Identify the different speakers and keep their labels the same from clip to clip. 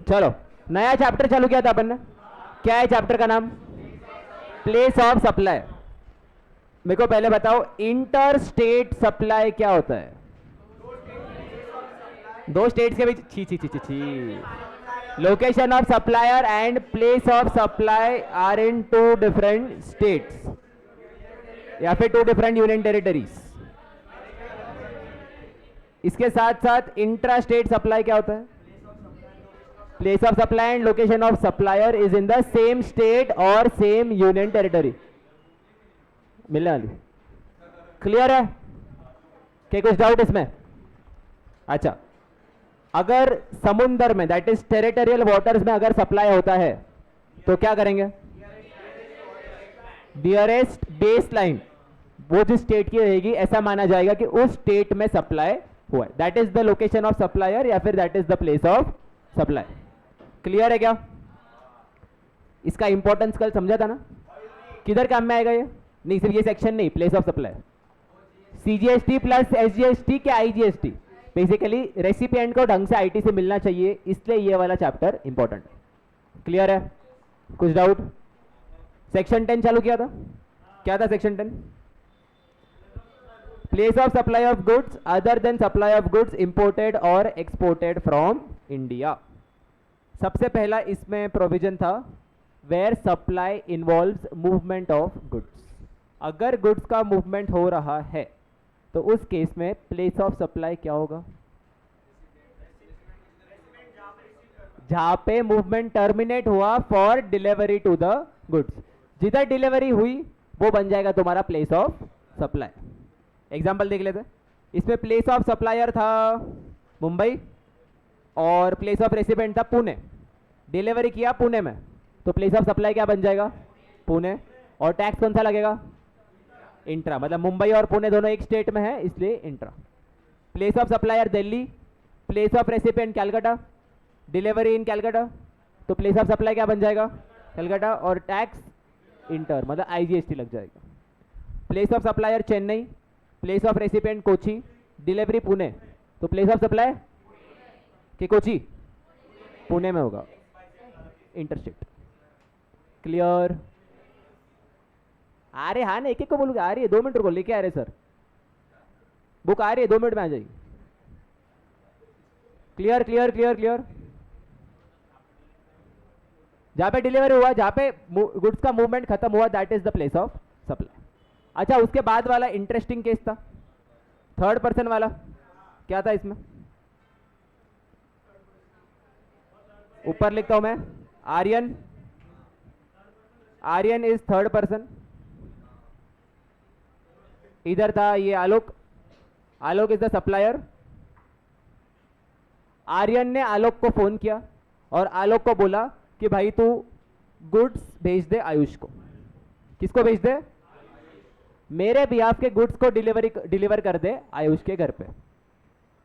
Speaker 1: चलो नया चैप्टर चालू किया था अपन ने। क्या है चैप्टर का नाम? Place of supply. मेरे को पहले बताओ इंटर स्टेट सप्लाई क्या होता है? दो स्टेट्स के बीच, छी छी छी छी छी, location of supplier and place of supply are in two different states या फिर टू डिफरेंट यूनियन टेरिटरीज। इसके साथ साथ इंट्रा स्टेट सप्लाई क्या होता है? Place of supply and location of supplier is in the same state और same union territory. मिलने वाली क्लियर है? क्या कुछ डाउट इसमें? अच्छा, अगर समुंदर में दैट इज टेरिटोरियल वाटर्स में अगर सप्लाई होता है तो क्या करेंगे? डियरेस्ट बेस लाइन वो जिस स्टेट की रहेगी ऐसा माना जाएगा कि उस स्टेट में सप्लाई हुआ है। That is the location of supplier या फिर that is the place of supply. Clear है क्या? इसका इंपॉर्टेंस कल समझा था ना? किधर काम में आएगा ये? नहीं सिर्फ ये सेक्शन नहीं, place of supply, CGST plus SGST क्या आईजीएसटी, बेसिकली रेसिपिएंट को ढंग से आईटी से मिलना चाहिए, इसलिए ये वाला चैप्टर इंपॉर्टेंट है। क्लियर है? कुछ डाउट? सेक्शन 10 चालू किया था, क्या था section 10? Place of supply of goods other than supply of goods imported और एक्सपोर्टेड फ्रॉम इंडिया। सबसे पहला इसमें प्रोविजन था where supply involves movement of goods. अगर गुड्स का मूवमेंट हो रहा है तो उस केस में प्लेस ऑफ सप्लाई क्या होगा? जहां पे मूवमेंट टर्मिनेट हुआ for delivery to the goods, जिधर डिलीवरी हुई वो बन जाएगा तुम्हारा प्लेस ऑफ सप्लाई। एग्जांपल देख लेते हैं। इसमें प्लेस ऑफ सप्लायर था मुंबई और प्लेस ऑफ रेसिपिएंट था पुणे। डिलीवरी किया पुणे में तो प्लेस ऑफ सप्लाई क्या बन जाएगा? पुणे। और टैक्स कौन सा लगेगा? इंट्रा, मतलब मुंबई और पुणे दोनों एक स्टेट में है इसलिए intra. Place of supplier Delhi, place of recipient Calcutta, delivery in Calcutta तो प्लेस ऑफ सप्लाई क्या बन जाएगा? कैलकाटा। और टैक्स इंटर मतलब आईजीएसटी लग जाएगा। Place of supplier Chennai, place of recipient Kochi, delivery Pune तो प्लेस ऑफ सप्लाई कि कोची पुणे में होगा, इंटरस्टेट। क्लियर? आ रहे हाँ ना, एक एक को बोलूंगा। आ रही है, 2 मिनट रुको, लेके आ रहे सर, बुक आ रही है, 2 मिनट में आ जाएगी। Clear clear clear clear? जहां पे डिलीवरी हुआ, जहां पे गुड्स का मूवमेंट खत्म हुआ, that is the place of supply. अच्छा, उसके बाद वाला इंटरेस्टिंग केस था थर्ड पर्सन वाला। क्या था इसमें? ऊपर लिखता हूं मैं, Aryan. Aryan is third person. इधर था ये Alok. Alok is the supplier. Aryan ने आलोक को फोन किया और आलोक को बोला कि भाई तू गुड्स भेज दे आयुष को। किसको भेज दे? मेरे बिहाफ के गुड्स को डिलीवर कर दे आयुष के घर पे।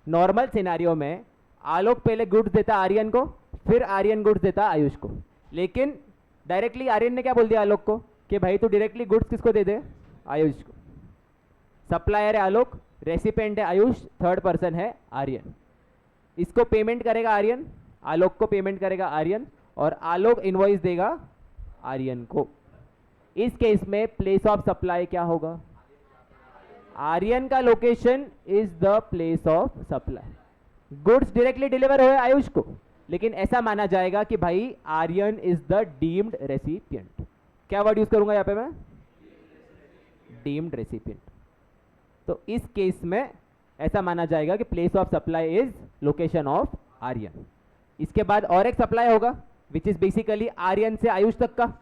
Speaker 1: नॉर्मल सिनेरियो में आलोक पहले गुड्स देता आर्यन को, फिर आर्यन गुड्स देता आयुष को। लेकिन डायरेक्टली आर्यन ने क्या बोल दिया आलोक को कि भाई तू डायरेक्टली गुड्स किसको दे दे? आयुष को। सप्लायर है आलोक, रेसिपिएंट है आयुष, थर्ड पर्सन है आर्यन। इसको पेमेंट करेगा आर्यन, आलोक को पेमेंट करेगा आर्यन और आलोक इनवॉइस देगा आर्यन को। इस केस में प्लेस ऑफ सप्लाई क्या होगा? आर्यन का location is the place of supply. Goods directly deliver हुए आयुष को, लेकिन ऐसा माना जाएगा कि भाई Aryan is the deemed recipient. क्या वर्ड यूज करूंगा यहां पे मैं? Deemed recipient. तो इस केस में ऐसा माना जाएगा कि place of supply is location of Aryan. इसके बाद और एक सप्लाई होगा विच इज बेसिकली आर्यन से आयुष तक का।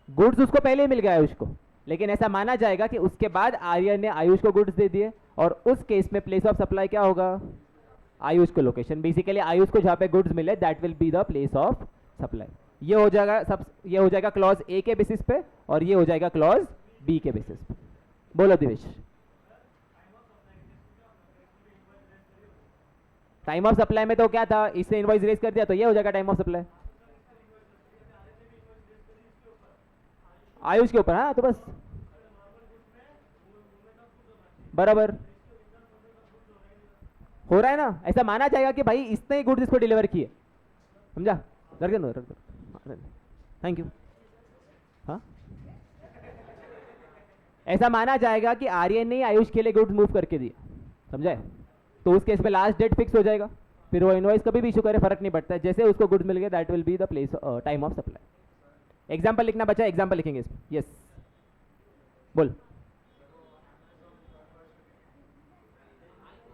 Speaker 1: गुड्स उसको पहले ही मिल गया आयुष को, लेकिन ऐसा माना जाएगा कि उसके बाद आर्यन ने आयुष को गुड्स दे दिए और उस केस में प्लेस ऑफ सप्लाई क्या होगा? आयुष को लोकेशन। बेसिकली आयुष को जहां पे गुड्स मिले that will be the place of supply. ये हो जाएगा ये हो जाएगा क्लॉज ए के बेसिस पे और ये हो जाएगा क्लॉज बी के बेसिस पे। बोलो दिवेश। टाइम ऑफ सप्लाई में तो क्या था, इसने इनवॉइस रेज कर दिया तो ये हो जाएगा टाइम ऑफ सप्लाई आयुष के ऊपर। हाँ तो बस बराबर हो रहा है ना। ऐसा माना जाएगा कि भाई इसने ही गुड्स इसको डिलीवर किए। समझा? रख दो, रख दो। Thank you. हाँ, ऐसा माना जाएगा कि आर्यन ने आयुष के लिए गुड्स मूव करके दिया, समझे? तो उस केस में लास्ट डेट फिक्स हो जाएगा, फिर वो इनवॉइस कभी भी इशू करे फर्क नहीं पड़ता है, जैसे उसको गुड्स मिल गए that will be the place time of supply. Example लिखना बचा, एग्जाम्पल लिखेंगे इसमें। यस, बोल।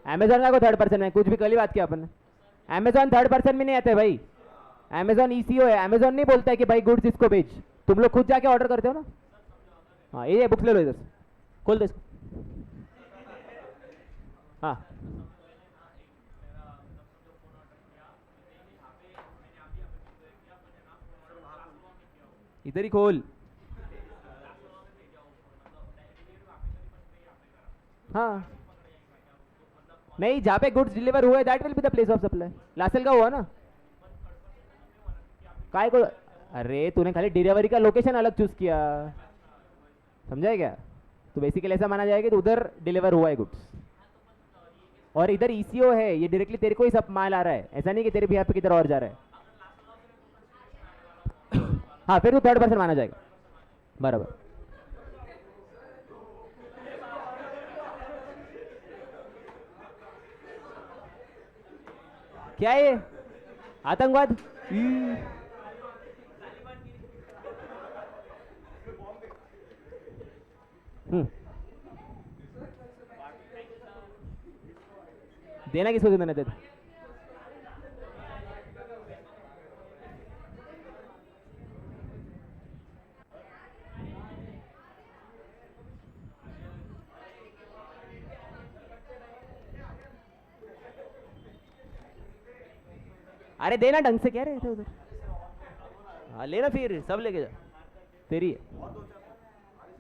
Speaker 1: अमेजॉन का को थर्ड पर्सन है, कुछ भी कल ही बात किया अपन ने। अमेजॉन थर्ड पर्सन में नहीं आते भाई, अमेजॉन ईसीओ है। अमेजॉन नहीं बोलता है कि भाई गुड्स इसको भेज, तुम लोग खुद जाके ऑर्डर करते हो ना। हाँ, ये बुक्स ले लो इधर से, खोल दो इसको। हाँ, इधर ही खोल। हाँ, नहीं, जहाँ पे गुड्स डिलीवर हुए that will be the place of supply. LaSalle का हुआ ना, काय को? अरे तूने खाली डिलीवरी का लोकेशन अलग चूज किया, समझा है क्या? तो बेसिकली ऐसा माना जाएगा कि तो उधर डिलीवर हुआ है गुड्स, और इधर ईसीओ है, ये डायरेक्टली तेरे को ही सब माल आ रहा है, ऐसा नहीं कि तेरे भी पे किधर और जा रहा है। हाँ, फिर तो थर्ड पर्सन माना जाएगा, बराबर। क्या है ये? आतंकवाद? देना किसको देना देता? अरे देना ढंग से, क्या रहे थे उधर? हाँ, लेना फिर सब लेके जा, तेरी है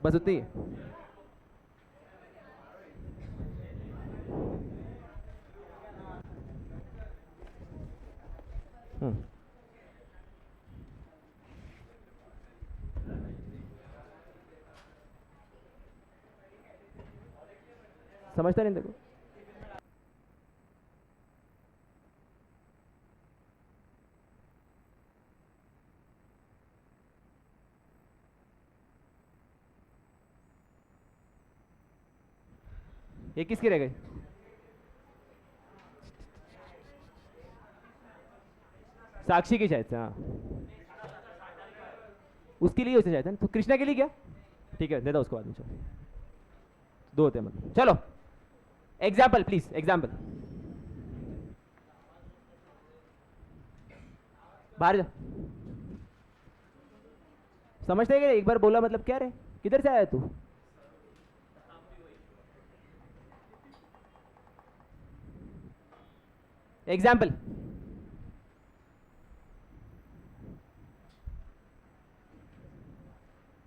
Speaker 1: बस, उतनी है। समझता नहीं देखो। ये किसकी रह गई? साक्षी की शायद से, हाँ, उसके लिए उसे शायद है, तो कृष्णा के लिए क्या? ठीक है, दे दो उसको बाद में, चलो दो होते हैं मतलब। चलो एग्जाम्पल प्लीज, एग्जाम्पल। बाहर जा। समझते हैं? एक बार बोला मतलब क्या रे, किधर से आया तू? एग्जाम्पल।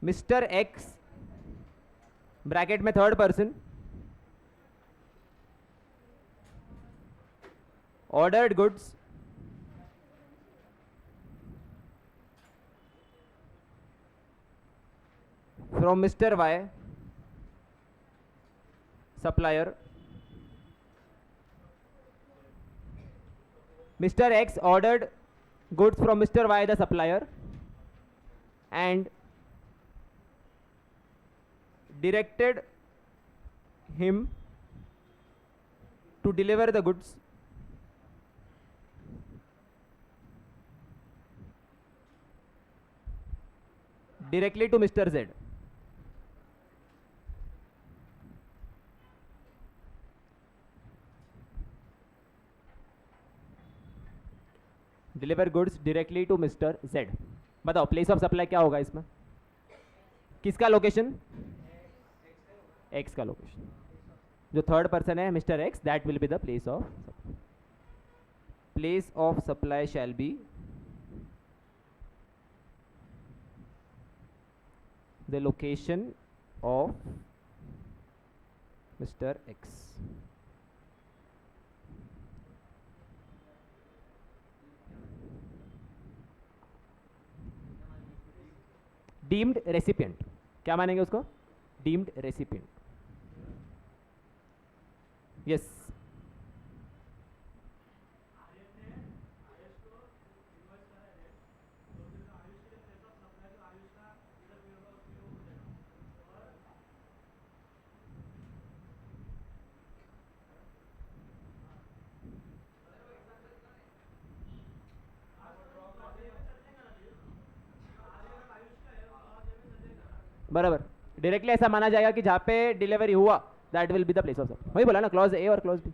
Speaker 1: मिस्टर एक्स, ब्रैकेट में third person, ordered goods from Mr. Y, supplier. Mr. X ordered goods from Mr. Y, the supplier, and directed him to deliver the goods directly to Mr. Z. Deliver goods directly to mister Z. बताओ place of supply क्या होगा इसमें? किसका location? X का location. जो third person है mister X, that will be the place of supply shall be the location of Mr. X. Deemed recipient, क्या मानेंगे उसको? Deemed recipient. यस, बराबर, डायरेक्टली ऐसा माना जाएगा कि जहाँ पे डिलीवरी हुआ that will be the place of supply. वही बोला ना, क्लॉज ए और क्लॉज बी।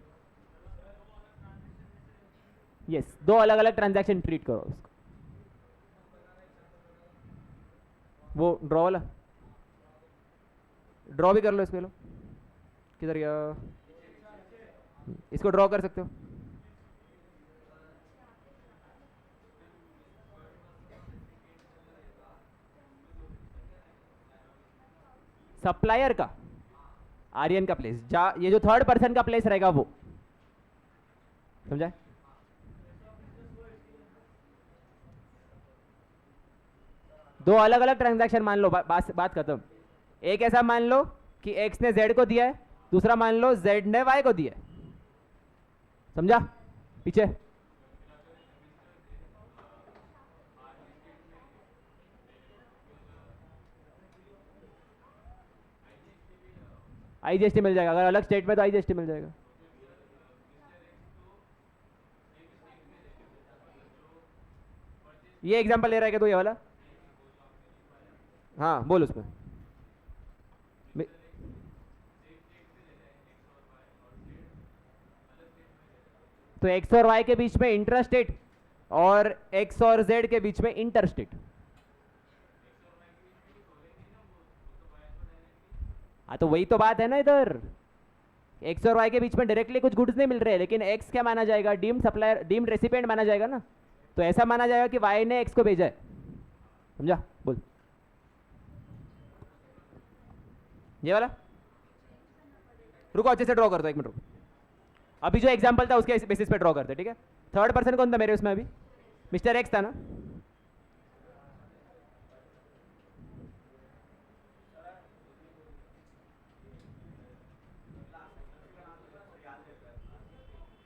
Speaker 1: यस, दो अलग अलग ट्रांजैक्शन ट्रीट करो उसको। वो ड्रॉ वाला ड्रॉ भी कर लो इसको, लो किधर गया, इसको ड्रॉ कर सकते हो। सप्लायर का आर्यन का प्लेस, जा ये जो थर्ड पर्सन का प्लेस रहेगा वो, समझा? दो अलग अलग ट्रांजैक्शन मान लो, बात खत्म। एक ऐसा मान लो कि x ने z को दिया है, दूसरा मान लो z ने y को दिया है, समझा? पीछे IGST मिल जाएगा, अगर अलग स्टेट में तो IGST मिल जाएगा। ये एग्जांपल ले रहा है क्या तू, ये वाला? हाँ बोल उसमें। तो x और y के बीच में इंट्रा स्टेट और x और z के बीच में इंटर स्टेट। हाँ तो वही तो बात है ना, इधर x और y के बीच में डायरेक्टली कुछ गुड्स नहीं मिल रहे, लेकिन x क्या माना जाएगा, डीम्ड सप्लायर, डीम्ड रेसिपिएंट माना जाएगा ना। तो ऐसा माना जाएगा कि y ने x को भेजा है, समझा? बोल ये वाला। रुको अच्छे से ड्रॉ कर दो, एक मिनट रुको। अभी जो एग्जांपल था उसके बेसिस पे ड्रॉ करते, ठीक है? थर्ड पर्सन कौन था मेरे उसमें? अभी मिस्टर एक्स था ना।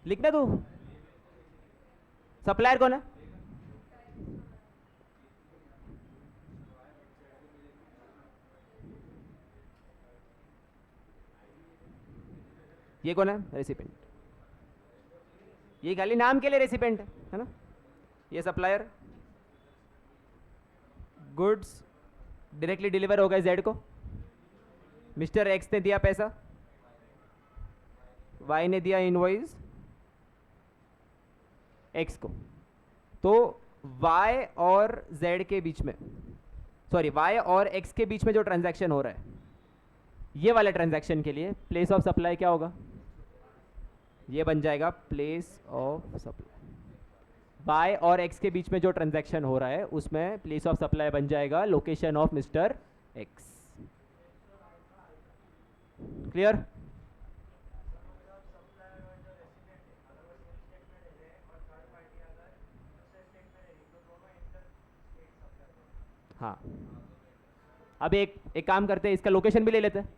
Speaker 1: लिखना तू, सप्लायर कौन है? ये कौन है? रेसिपेंट। ये खाली नाम के लिए रेसिपेंट है ना। ये सप्लायर, गुड्स डायरेक्टली डिलीवर हो गए जेड को, मिस्टर एक्स ने दिया पैसा, वाई ने दिया इनवॉइस एक्स को। तो वाई और जेड के बीच में, सॉरी वाई और एक्स के बीच में जो ट्रांजैक्शन हो रहा है, ये वाले ट्रांजैक्शन के लिए प्लेस ऑफ सप्लाई क्या होगा? ये बन जाएगा प्लेस ऑफ सप्लाई। वाई और एक्स के बीच में जो ट्रांजैक्शन हो रहा है उसमें प्लेस ऑफ सप्लाई बन जाएगा location of mister x. Clear? हाँ, अब एक काम करते हैं, इसका लोकेशन भी ले लेते हैं।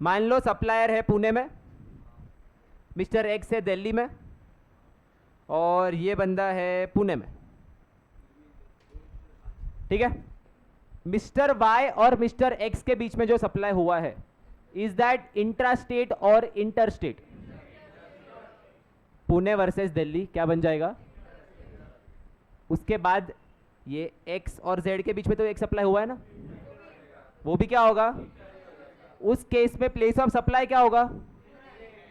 Speaker 1: मान लो सप्लायर है पुणे में, मिस्टर एक्स है दिल्ली में, और ये बंदा है पुणे में, ठीक है? मिस्टर वाई और मिस्टर एक्स के बीच में जो सप्लाई हुआ है, इज दैट इंट्रा स्टेट और inter state? Pune versus Delhi क्या बन जाएगा? उसके बाद ये एक्स और जेड के बीच में तो एक सप्लाई हुआ है ना, वो भी क्या होगा? उस केस में प्लेस ऑफ सप्लाई क्या होगा?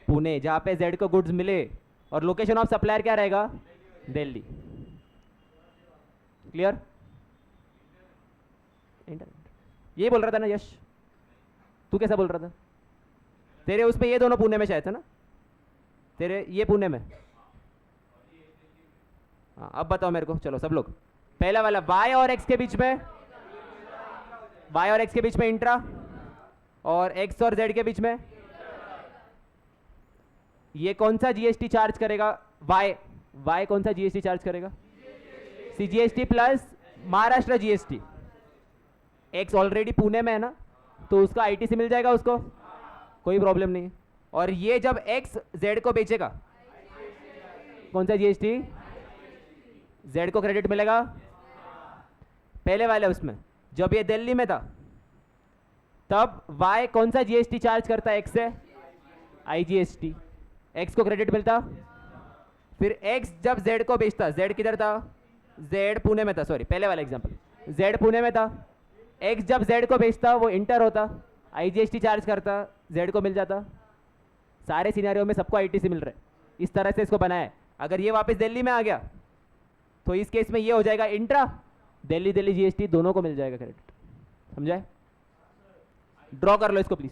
Speaker 1: पुणे, जहां पे जेड को गुड्स मिले, और लोकेशन ऑफ सप्लायर क्या रहेगा? दिल्ली। क्लियर? ये बोल रहा था ना यश, तू कैसा बोल रहा था? तेरे उसमें ये दोनों पुणे में शायद था ना, तेरे ये पुणे में। हाँ अब बताओ मेरे को, चलो सब लोग, पहला वाला वाई और एक्स के बीच में, वाई और एक्स के बीच में इंट्रा, और एक्स और जेड के बीच में ये कौन सा जीएसटी चार्ज करेगा? वाई कौन सा जीएसटी चार्ज करेगा? CGST plus Maharashtra GST. X already Pune में है ना, तो उसका आईटीसी मिल जाएगा उसको, कोई प्रॉब्लम नहीं। और ये जब एक्स जेड को बेचेगा, कौन सा जीएसटी? जेड को क्रेडिट मिलेगा। पहले वाले उसमें जब ये दिल्ली में था, तब वाई कौन सा जीएसटी चार्ज करता है एक्स से? आईजीएसटी। एक्स को क्रेडिट मिलता। फिर एक्स जब जेड को बेचता, जेड किधर था? जेड पुणे में था, सॉरी पहले वाला एग्जांपल, जेड पुणे में था, एक्स जब जेड को भेजता वो इंटर होता, आईजीएसटी चार्ज करता, जेड को मिल जाता। सारे सिनेरियो में सबको आईटीसी मिल रहा है, इस तरह से इसको बनाया है। अगर ये वापस दिल्ली में आ गया तो इस केस में ये हो जाएगा इंट्रा, दिल्ली दिल्ली जीएसटी दोनों को मिल जाएगा क्रेडिट। समझाए? ड्रॉ कर लो इसको प्लीज।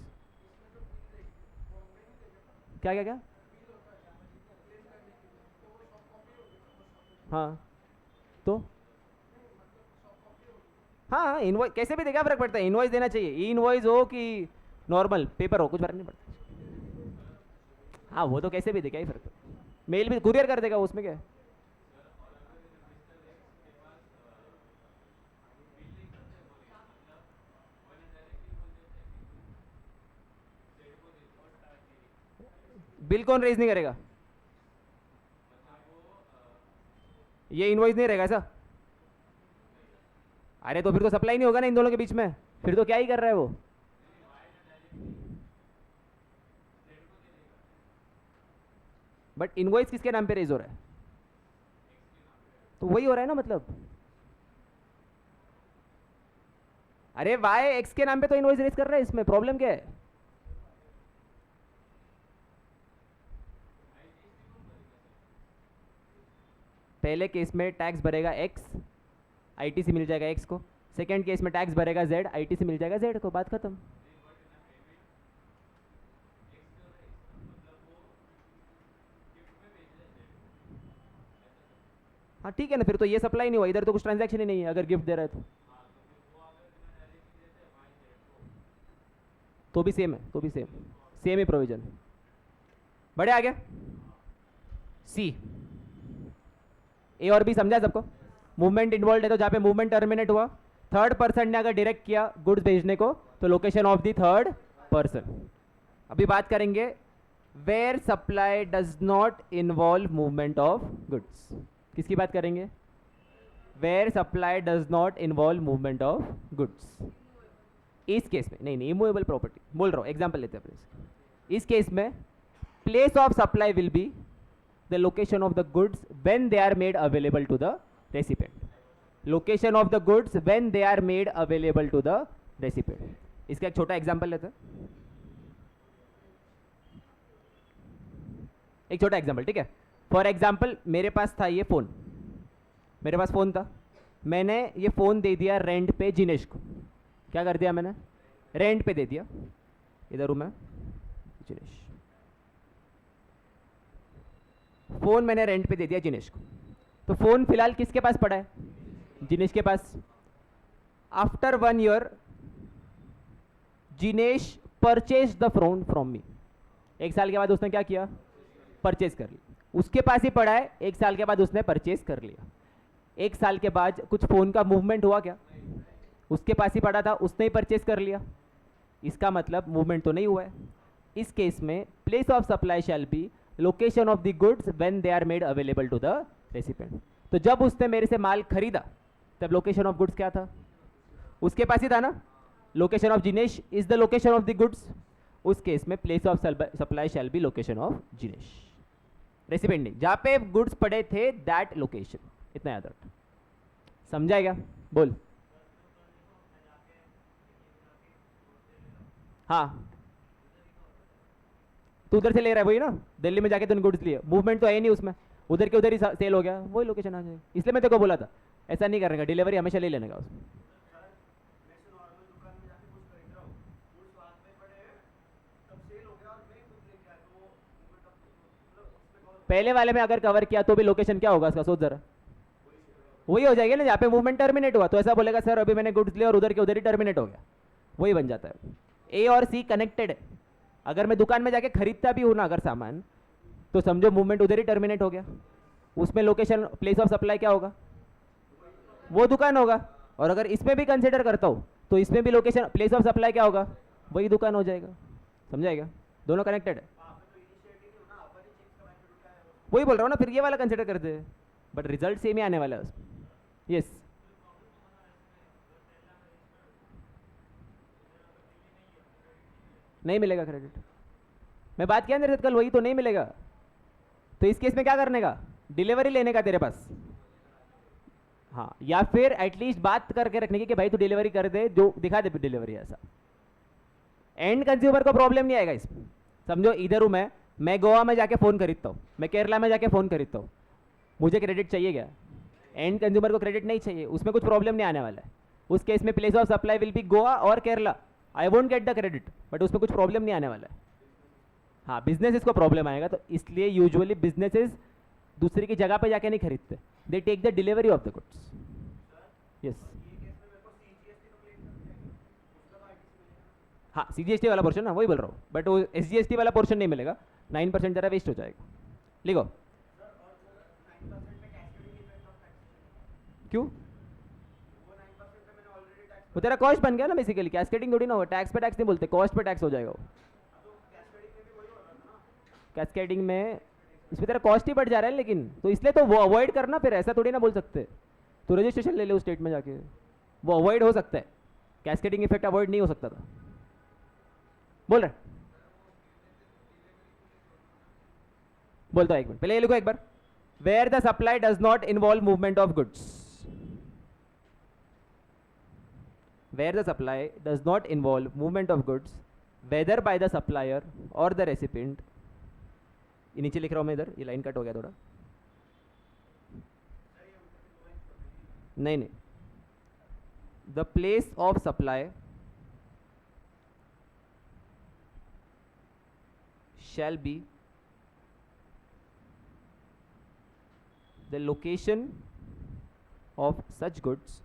Speaker 1: क्या क्या क्या? हाँ तो हाँ इनवॉइस कैसे भी दे, क्या फर्क पड़ता है? इनवॉइस देना चाहिए, ई इनवॉइस हो कि नॉर्मल पेपर हो, कुछ फर्क नहीं पड़ता। हाँ वो तो कैसे भी दे, क्या ही फर्क पड़ता, मेल भी कुरियर कर देगा, उसमें क्या है। बिल कौन रेज नहीं करेगा? ये इनवॉइस नहीं रहेगा ऐसा? अरे तो फिर तो सप्लाई नहीं होगा ना इन दोनों के बीच में, फिर तो क्या ही कर रहा है वो। बट इनवॉइस किसके नाम पे रेज हो रहा है? तो वही हो रहा है ना मतलब। अरे वाई एक्स के नाम पे तो इनवॉइस रेज कर रहा है, इसमें प्रॉब्लम क्या है? पहले केस में टैक्स भरेगा एक्स, आईटीसी मिल जाएगा एक्स को। सेकेंड केस में टैक्स भरेगा जेड, आईटीसी मिल जाएगा जेड को, बात खत्म। हाँ ठीक है ना, फिर तो ये सप्लाई नहीं हुआ, इधर तो कुछ ट्रांजैक्शन ही नहीं है अगर गिफ्ट दे रहा है तो भी सेम है, तो भी सेम ही प्रोविजन। बढ़े आगे। सी, ए और बी समझा सबको? मूवमेंट इन्वॉल्व है तो जहाँ पे मूवमेंट टर्मिनेट हुआ, थर्ड पर्सन ने अगर डायरेक्ट किया गुड्स भेजने को तो location of the third person. अभी बात करेंगे where supply does not involve movement of goods. किसकी बात करेंगे? Where supply does not involve movement of goods. इस केस में नहीं इमूवेबल प्रॉपर्टी बोल रहा हूँ, एग्जाम्पल लेते हैं अपने। इस केस में place of supply will B the location of the goods when they are made available to the recipient. Location of the goods when they are made available to the recipient. इसका एक छोटा example लेते हैं, एक छोटा example, ठीक है। For example मेरे पास था ये फोन, मेरे पास फोन था, मैंने ये फोन दे दिया रेंट पे जिनेश को। क्या कर दिया मैंने? रेंट पे दे दिया। इधर हूं मैं, जिनेश, फोन मैंने रेंट पे दे दिया जिनेश को। तो फोन फिलहाल किसके पास पड़ा है? जिनेश के पास। After 1 year Jinesh purchase the phone from me. 1 साल के बाद उसने क्या किया? परचेज कर लिया। उसके पास ही पड़ा है, 1 साल के बाद उसने परचेज कर लिया। 1 साल के बाद कुछ फोन का मूवमेंट हुआ क्या? उसके पास ही पड़ा था, उसने ही परचेज कर लिया। इसका मतलब मूवमेंट तो नहीं हुआ है। इस केस में place of supply shall be location of the goods when they are made available to the recipient. तो जब उसने मेरे से माल खरीदा तब लोकेशन ऑफ गुड्स क्या था? उसके पास ही था ना। Location of Jinesh is the location of the goods. उस केस में place of supply shall be location of Jinesh, recipient नहीं, जहां पे गुड्स पड़े थे दैट लोकेशन। इतना याद रख। समझाएगा? बोल। हाँ तो उधर से ले रहा है वही ना, दिल्ली में जाके तूने गुड्स लिए, मूवमेंट तो है नहीं उसमें, उधर के उधर ही सेल हो गया, वही लोकेशन आ जाएगी। इसलिए मैं तेरे को बोला था ऐसा नहीं करने का, डिलीवरी हमेशा ले लेने का उसमें। पहले वाले में अगर कवर किया तो भी लोकेशन क्या होगा उसका? सोच जरा, वही हो जाएगा ना जहाँ पे मूवमेंट टर्मिनेट हुआ। तो ऐसा बोलेगा सर अभी मैंने गुड्स लिया और उधर के उधर ही टर्मिनेट हो गया, वही बन जाता है। ए और सी कनेक्टेड है। अगर मैं दुकान में जाके खरीदता भी हूं ना अगर सामान, तो समझो मूवमेंट उधर ही टर्मिनेट हो गया। उसमें लोकेशन प्लेस ऑफ सप्लाई क्या होगा? वो दुकान होगा। और अगर इसमें भी कंसिडर करता हूं तो इसमें भी लोकेशन प्लेस ऑफ सप्लाई क्या होगा? वही दुकान हो जाएगा। समझाएगा? दोनों कनेक्टेड है। वही बोल रहा हूँ ना, फिर ये वाला कंसिडर करते हैं, बट रिजल्ट सेम ही आने वाला है उसमें। यस नहीं मिलेगा क्रेडिट। मैं बात किया मेरे साथ कल, वही तो नहीं मिलेगा। तो इस केस में क्या करने का? डिलीवरी लेने का तेरे पास। हाँ, या फिर एटलीस्ट बात करके रखने की कि भाई तू डिलीवरी कर दे, जो दिखा दे डिलीवरी, ऐसा एंड कंज्यूमर को प्रॉब्लम नहीं आएगा इसमें। समझो इधर हूँ मैं गोवा में जाके फ़ोन खरीदता हूँ, मैं केरला में जाके फ़ोन खरीदता हूँ, मुझे क्रेडिट चाहिए क्या? एंड कंज्यूमर को क्रेडिट नहीं चाहिए, उसमें कुछ प्रॉब्लम नहीं आने वाला है। उस केस में place of supply will be Goa और Kerala, I won't get the credit, but उसमें कुछ प्रॉब्लम नहीं आने वाला है। हाँ, बिजनेस को प्रॉब्लम आएगा, तो इसलिए यूजुअली बिजनेसेस दूसरी की जगह पे जाके नहीं खरीदते, they take the delivery of the goods. Yes, हाँ, CGST वाला पोर्शन ना, वही बोल रहा हूँ, बट वो SGST वाला पोर्शन नहीं मिलेगा, 9% जरा वेस्ट हो जाएगा। लिखो क्यों? वो तेरा कॉस्ट बन गया ना बेसिकली, कैस्केडिंग थोड़ी ना हो, टैक्स पे टैक्स नहीं बोलते, कॉस्ट पे टैक्स हो जाएगा वो। कैस्केडिंग में इसमें तेरा कॉस्ट ही बढ़ जा रहा है, लेकिन तो इसलिए तो वो अवॉइड करना, फिर ऐसा थोड़ी ना बोल सकते। तो रजिस्ट्रेशन ले ले उस स्टेट में जाके, वो अवॉइड हो सकता है, कैस्केडिंग इफेक्ट अवॉइड नहीं हो सकता था, बोल रहे। बोलता हूँ एक मिनट, पहले ये लिखो एक बार, where the supply does not involve movement of goods, where the supply does not involve movement of goods whether by the supplier or the recipient। ये नीचे लिख रहा हूँ मैं, इधर ये लाइन कट हो गया थोड़ा, नहीं, the place of supply shall be the location of such goods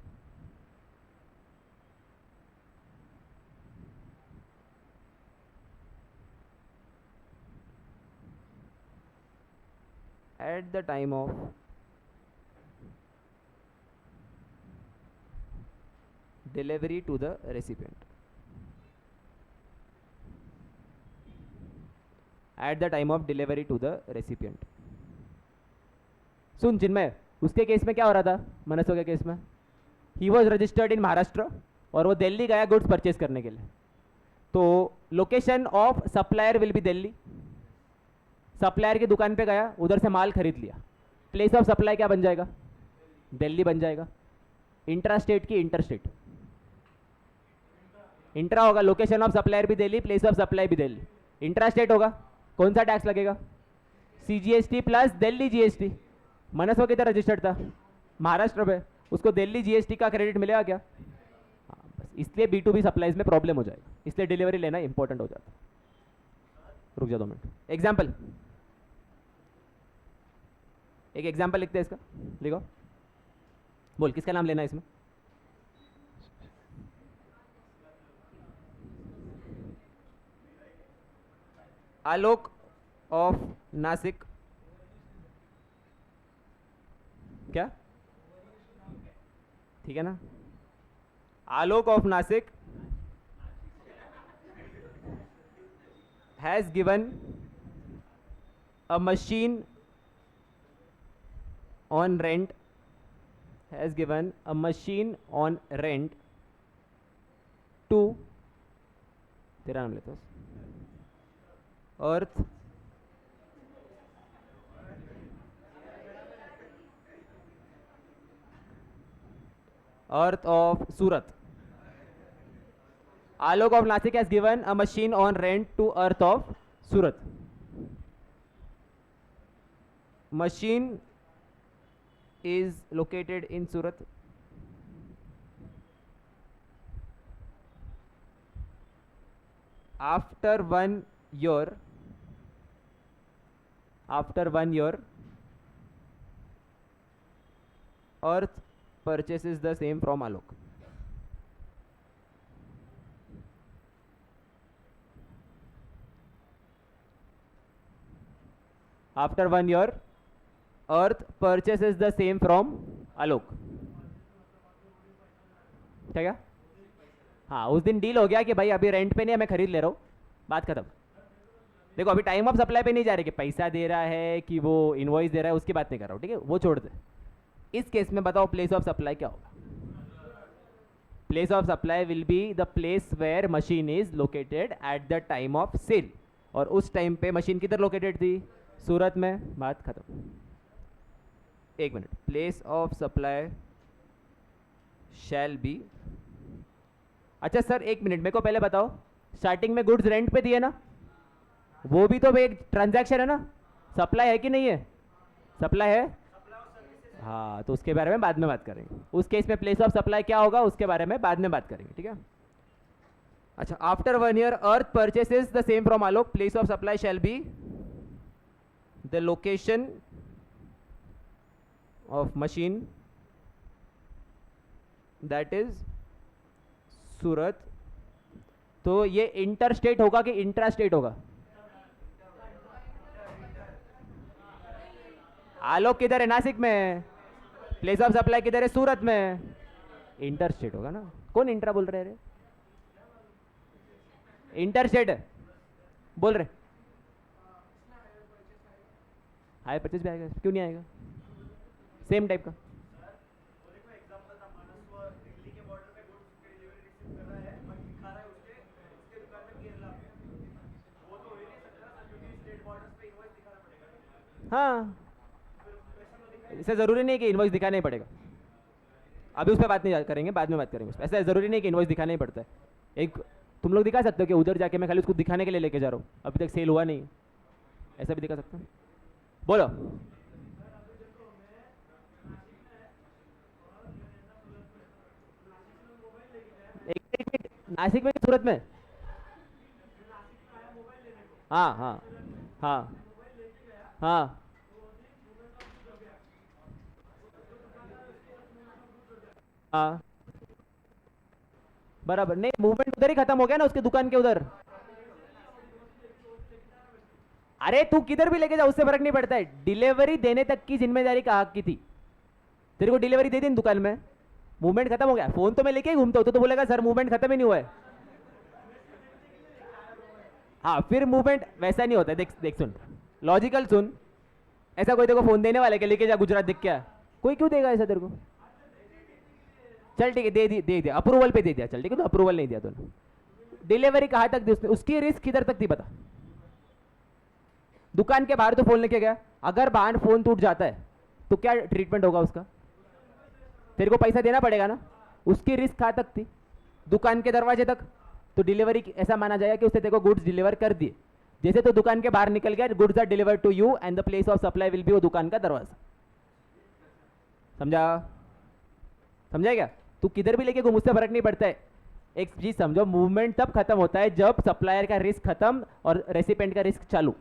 Speaker 1: at the time of delivery to the recipient, at the time of delivery to the recipient। सुन चिन्मय, उसके केस में क्या हो रहा था, मनसो के केस में, he was registered in Maharashtra और वो दिल्ली गया गुड्स परचेज करने के लिए, तो location of supplier will be Delhi, supplier की दुकान पे गया, उधर से माल खरीद लिया, प्लेस ऑफ सप्लाई क्या बन जाएगा? दिल्ली बन जाएगा। इंट्रा स्टेट की इंटर स्टेट, इंट्रा होगा, लोकेशन ऑफ सप्लायर भी दिल्ली, प्लेस ऑफ सप्लाई भी दिल्ली। इंट्रा स्टेट होगा, कौन सा टैक्स लगेगा? CGST plus Delhi GST। मनसो किधर रजिस्टर्ड था? महाराष्ट्र में, उसको दिल्ली GST का क्रेडिट मिलेगा क्या? हाँ, बस इसलिए B2B सप्लाईज में प्रॉब्लम हो जाएगा, इसलिए डिलीवरी लेना इंपॉर्टेंट हो जाता है। रुक जा 2 मिनट, एग्जाम्पल, एक एग्जाम्पल लिखते हैं इसका, लिखो, बोल किसका नाम लेना है इसमें? आलोक ऑफ नासिक, क्या ठीक है ना? Alok of Nasik has given a machine on rent, has given a machine on rent to, तेरा नाम लेते अर्थ of Surat। Alok of Nasik has given a machine on rent to Earth of Surat। Machine is located in Surat। After 1 year, Earth purchases the same from Alok। After 1 year, Earth purchases the same from Alok। ठीक है? हाँ, उस दिन deal हो गया कि भाई अभी रेंट पे नहीं है, मैं खरीद ले रहा हूँ, बात खत्म। देखो अभी टाइम ऑफ सप्लाई पे नहीं जा रहे कि पैसा दे रहा है कि वो इनवॉइस दे रहा है, उसकी बात नहीं कर रहा हूँ, ठीक है, वो छोड़ दे। इस केस में बताओ प्लेस ऑफ सप्लाई क्या होगा? Place of supply will be the place where machine is located at the time of sale, और उस टाइम पे मशीन किधर लोकेटेड थी? सूरत में, बात खत्म। एक minute, place of supply shall B. अच्छा सर एक मिनट, मेरे को पहले बताओ, स्टार्टिंग में गुड्स रेंट पे दिए ना, वो भी तो एक ट्रांजैक्शन है ना, सप्लाई है कि नहीं है? सप्लाई है। हाँ, तो उसके बारे में बाद में बात करेंगे। उस केस में प्लेस ऑफ सप्लाई क्या होगा उसके बारे में बाद में बात करेंगे, ठीक है। अच्छा, after 1 year Arth purchases the same from Alok, place of supply shall be the location of machine that is Surat. तो ये इंटर स्टेट होगा कि इंट्रा स्टेट होगा? आलोक किधर है? नासिक में। प्लेस ऑफ सप्लाई किधर है? सूरत में। इंटर स्टेट होगा ना। कौन इंट्रा बोल रहे हैं? इंटर स्टेट बोल रहे। हाई परचेज भी आएगा, क्यों नहीं आएगा? सेम टाइप का। हाँ, इसे जरूरी नहीं कि इनवॉइस दिखाना ही पड़ेगा। अभी उस पर बात नहीं करेंगे, बाद में बात करेंगे उस पर। ऐसा जरूरी नहीं कि इनवॉइस दिखाना ही पड़ता है। एक तुम लोग दिखा सकते हो कि उधर जाके मैं खाली उसको दिखाने के लिए लेके जा रहा हूँ, अभी तक सेल हुआ नहीं, ऐसा भी दिखा सकते हो। बोलो। एक नासिक में कि सूरत में? हाँ हाँ हाँ हाँ हाँ, बराबर। नहीं, मूवमेंट उधर ही खत्म हो गया ना, उसके दुकान के उधर। अरे तू किधर भी लेके जा, उससे फर्क नहीं पड़ता है। डिलीवरी देने तक की जिम्मेदारी कहाँ की थी? तेरे को डिलीवरी दे दी दुकान में, मूवमेंट खत्म हो गया। फोन तो मैं लेके ही घूमता हूँ, तो बोलेगा सर मूवमेंट खत्म ही नहीं हुआ है। हाँ, फिर मूवमेंट वैसा नहीं होता है। देख देख सुन, लॉजिकल सुन। ऐसा कोई तेरे को फोन देने वाला है कि लेके जा गुजरात दिख क्या? कोई क्यों देगा ऐसा तेरे को? चल ठीक है, दे दिया, अप्रूवल पे दे दिया, चल ठीक है, तो अप्रूवल नहीं दिया तूने। डिलीवरी कहाँ तक दी उसने? उसकी रिस्क किधर तक थी बता। दुकान के बाहर तो फोन लेके गया, अगर बाहर फोन टूट जाता है तो क्या ट्रीटमेंट होगा उसका? तेरे को पैसा देना पड़ेगा ना। उसकी रिस्क कहाँ तक थी? दुकान के दरवाजे तक। तो डिलीवरी ऐसा माना जाएगा कि उसने तेरे को गुड्स डिलीवर कर दिए। जैसे तो दुकान के बाहर निकल गया, goods are delivered to you and the place of supply will be वो दुकान का दरवाजा। समझा? समझा क्या? तू किधर भी लेके घूम, उससे फर्क नहीं पड़ता है। एक चीज समझो, मूवमेंट तब खत्म होता है जब सप्लायर का रिस्क खत्म और रेसिपेंट का रिस्क चालू।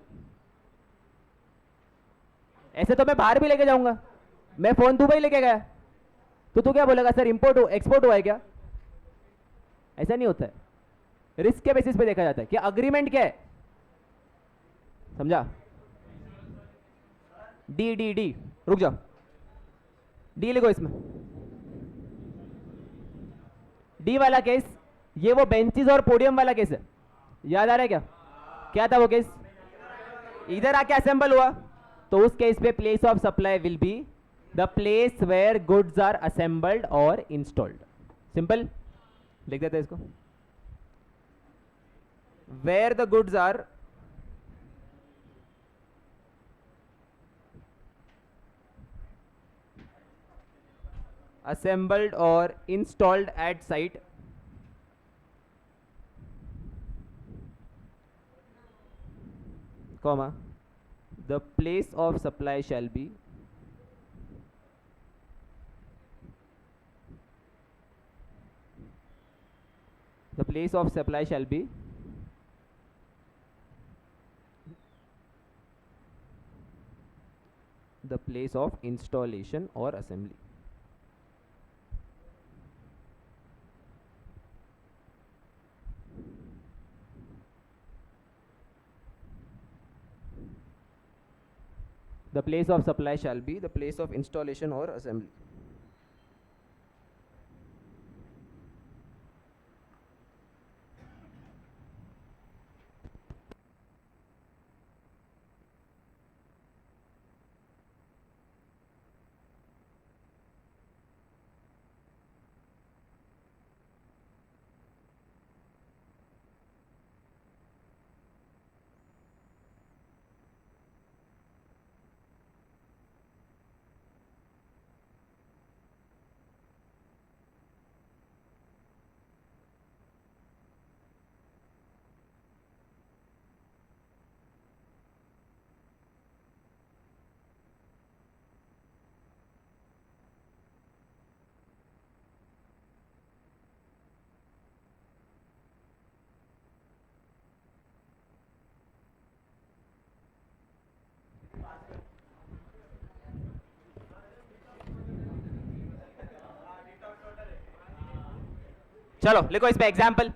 Speaker 1: ऐसे तो मैं बाहर भी लेके जाऊंगा, मैं फोन दुबई लेके गया तो तू क्या बोलेगा? सर इंपोर्ट हो एक्सपोर्ट हुआ है क्या? ऐसा नहीं होता है। रिस्क के बेसिस पे देखा जाता है कि अग्रीमेंट क्या है। समझा? डी डी डी, रुक जाओ, डी लिखो इसमें। डी वाला केस, ये वो बेंचेस और पोडियम वाला केस है, याद आ रहा है क्या? क्या था वो केस? इधर आके असेंबल हुआ, तो उस केस पे place of supply will be the place where goods are assembled और इंस्टॉल्ड। सिंपल, लिख देते हैं इसको। Where the goods are assembled or installed at site, comma, the place of supply shall be the place of supply shall be the place of installation or assembly. The place of supply shall be the place of installation or assembly. चलो लिखो इस पे example.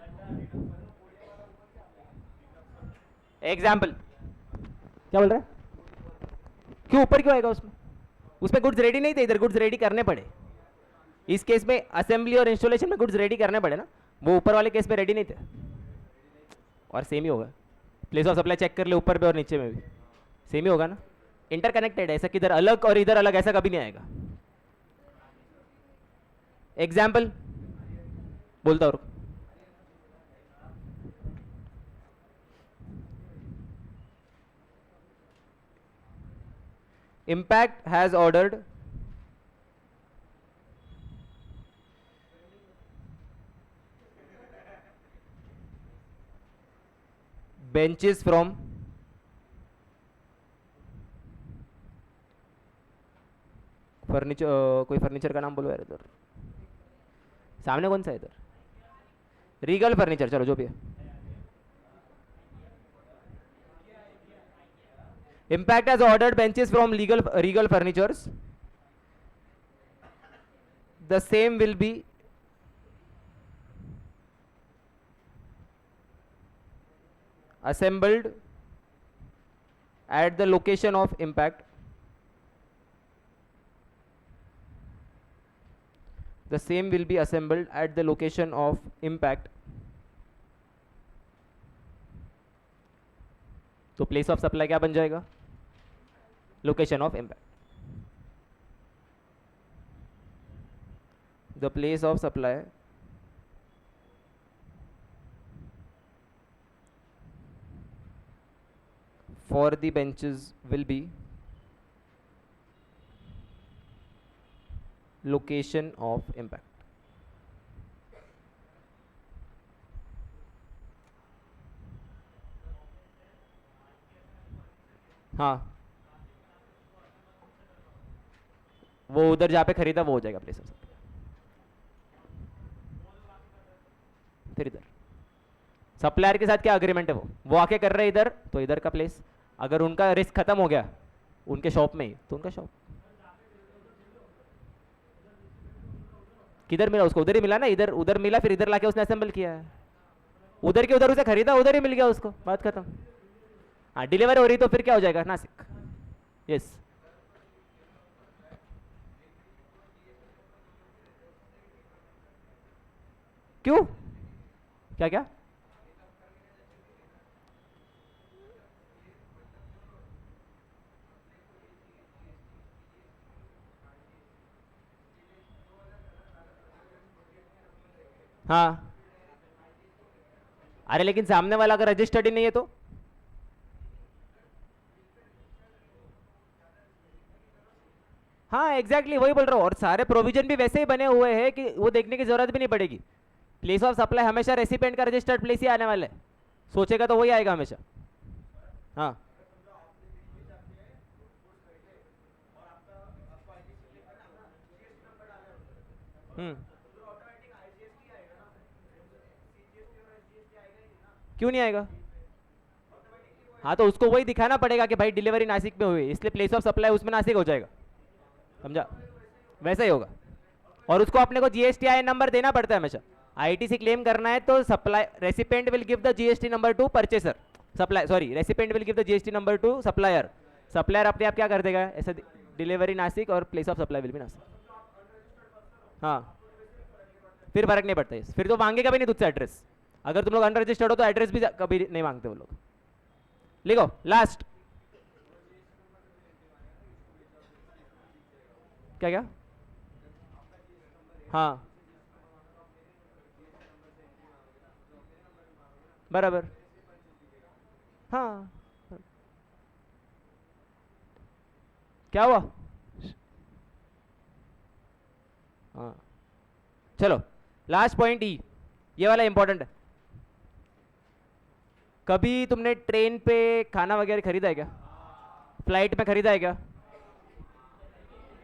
Speaker 1: Example क्या बोल रहा है? क्यों ऊपर क्यों आएगा उसमें गुड्स रेडी नहीं थे, इधर गुड्स रेडी करने पड़े। इस केस में असेंबली और इंस्टॉलेशन में गुड्स रेडी करने पड़े ना, वो ऊपर वाले केस में रेडी नहीं थे। और सेम ही होगा, प्लेस ऑफ सप्लाई चेक कर ले ऊपर पे और नीचे में भी सेम ही होगा ना, इंटरकनेक्टेड है। ऐसा किधर अलग और इधर अलग ऐसा कभी नहीं आएगा। एग्जाम्पल बोलता और Impact has ordered benches from furniture, कोई फर्नीचर का नाम बोलो यार। इधर सामने कौन सा है? इधर रीगल फर्नीचर, चलो जो भी है। Impact has ordered benches from Regal Furnitures. The same will be assembled at the location of Impact. The same will be assembled at the location of Impact. तो प्लेस ऑफ सप्लाई क्या बन जाएगा? Location of impact. The place of supply for the benches will be location of impact. हाँ, वो उधर जहाँ पे खरीदा वो हो जाएगा प्लेस ऑफ सप्लाई। फिर इधर सप्लायर के साथ क्या अग्रीमेंट है? वो आके कर रहे हैं इधर, तो इधर का प्लेस। अगर उनका रिस्क खत्म हो गया उनके शॉप में ही, तो उनका शॉप। किधर मिला उसको? उधर ही मिला ना, इधर उधर मिला, फिर इधर लाके उसने असेंबल किया है। उधर के उधर उसे खरीदा, उधर ही मिल गया उसको, बात खत्म। हाँ, डिलीवरी हो रही तो फिर क्या हो जाएगा? नासिक। यस, क्यों? क्या क्या? हाँ, अरे लेकिन सामने वाला अगर रजिस्टर्ड ही नहीं है तो? हाँ एग्जैक्टली वही बोल रहा हूँ। और सारे प्रोविजन भी वैसे ही बने हुए हैं कि वो देखने की जरूरत भी नहीं पड़ेगी। प्लेस ऑफ सप्लाई हमेशा रेसिपेंट का रजिस्टर्ड प्लेस ही आने वाला है, सोचेगा तो वही आएगा हमेशा। हाँ, क्यों नहीं आएगा? हाँ, तो उसको वही दिखाना पड़ेगा कि भाई डिलीवरी नासिक में हुई, इसलिए प्लेस ऑफ सप्लाई उसमें नासिक हो जाएगा। समझा? वैसा ही होगा। और उसको अपने को जीएसटी नंबर देना पड़ता है हमेशा। आईटीसी क्लेम करना है तो supply recipient will give the GST number two purchaser. Supply sorry, recipient will give the GST number two supplier. Supplier अपने आप क्या कर देगा? ऐसा डिलीवरी नासिक और प्लेस ऑफ सप्लाई विल भी नासिक। हाँ, फिर फर्क नहीं पड़ता है, फिर तो मांगेगा भी नहीं तुझसे एड्रेस। अगर तुम लोग अनरजिस्टर्ड हो तो एड्रेस भी कभी नहीं मांगते वो लोग। लिखो लास्ट। क्या क्या? हाँ बराबर। हाँ, क्या हुआ? हाँ, चलो लास्ट पॉइंट ई, ये वाला इंपॉर्टेंट है। कभी तुमने ट्रेन पे खाना वगैरह खरीदा है क्या? फ्लाइट में खरीदा है क्या?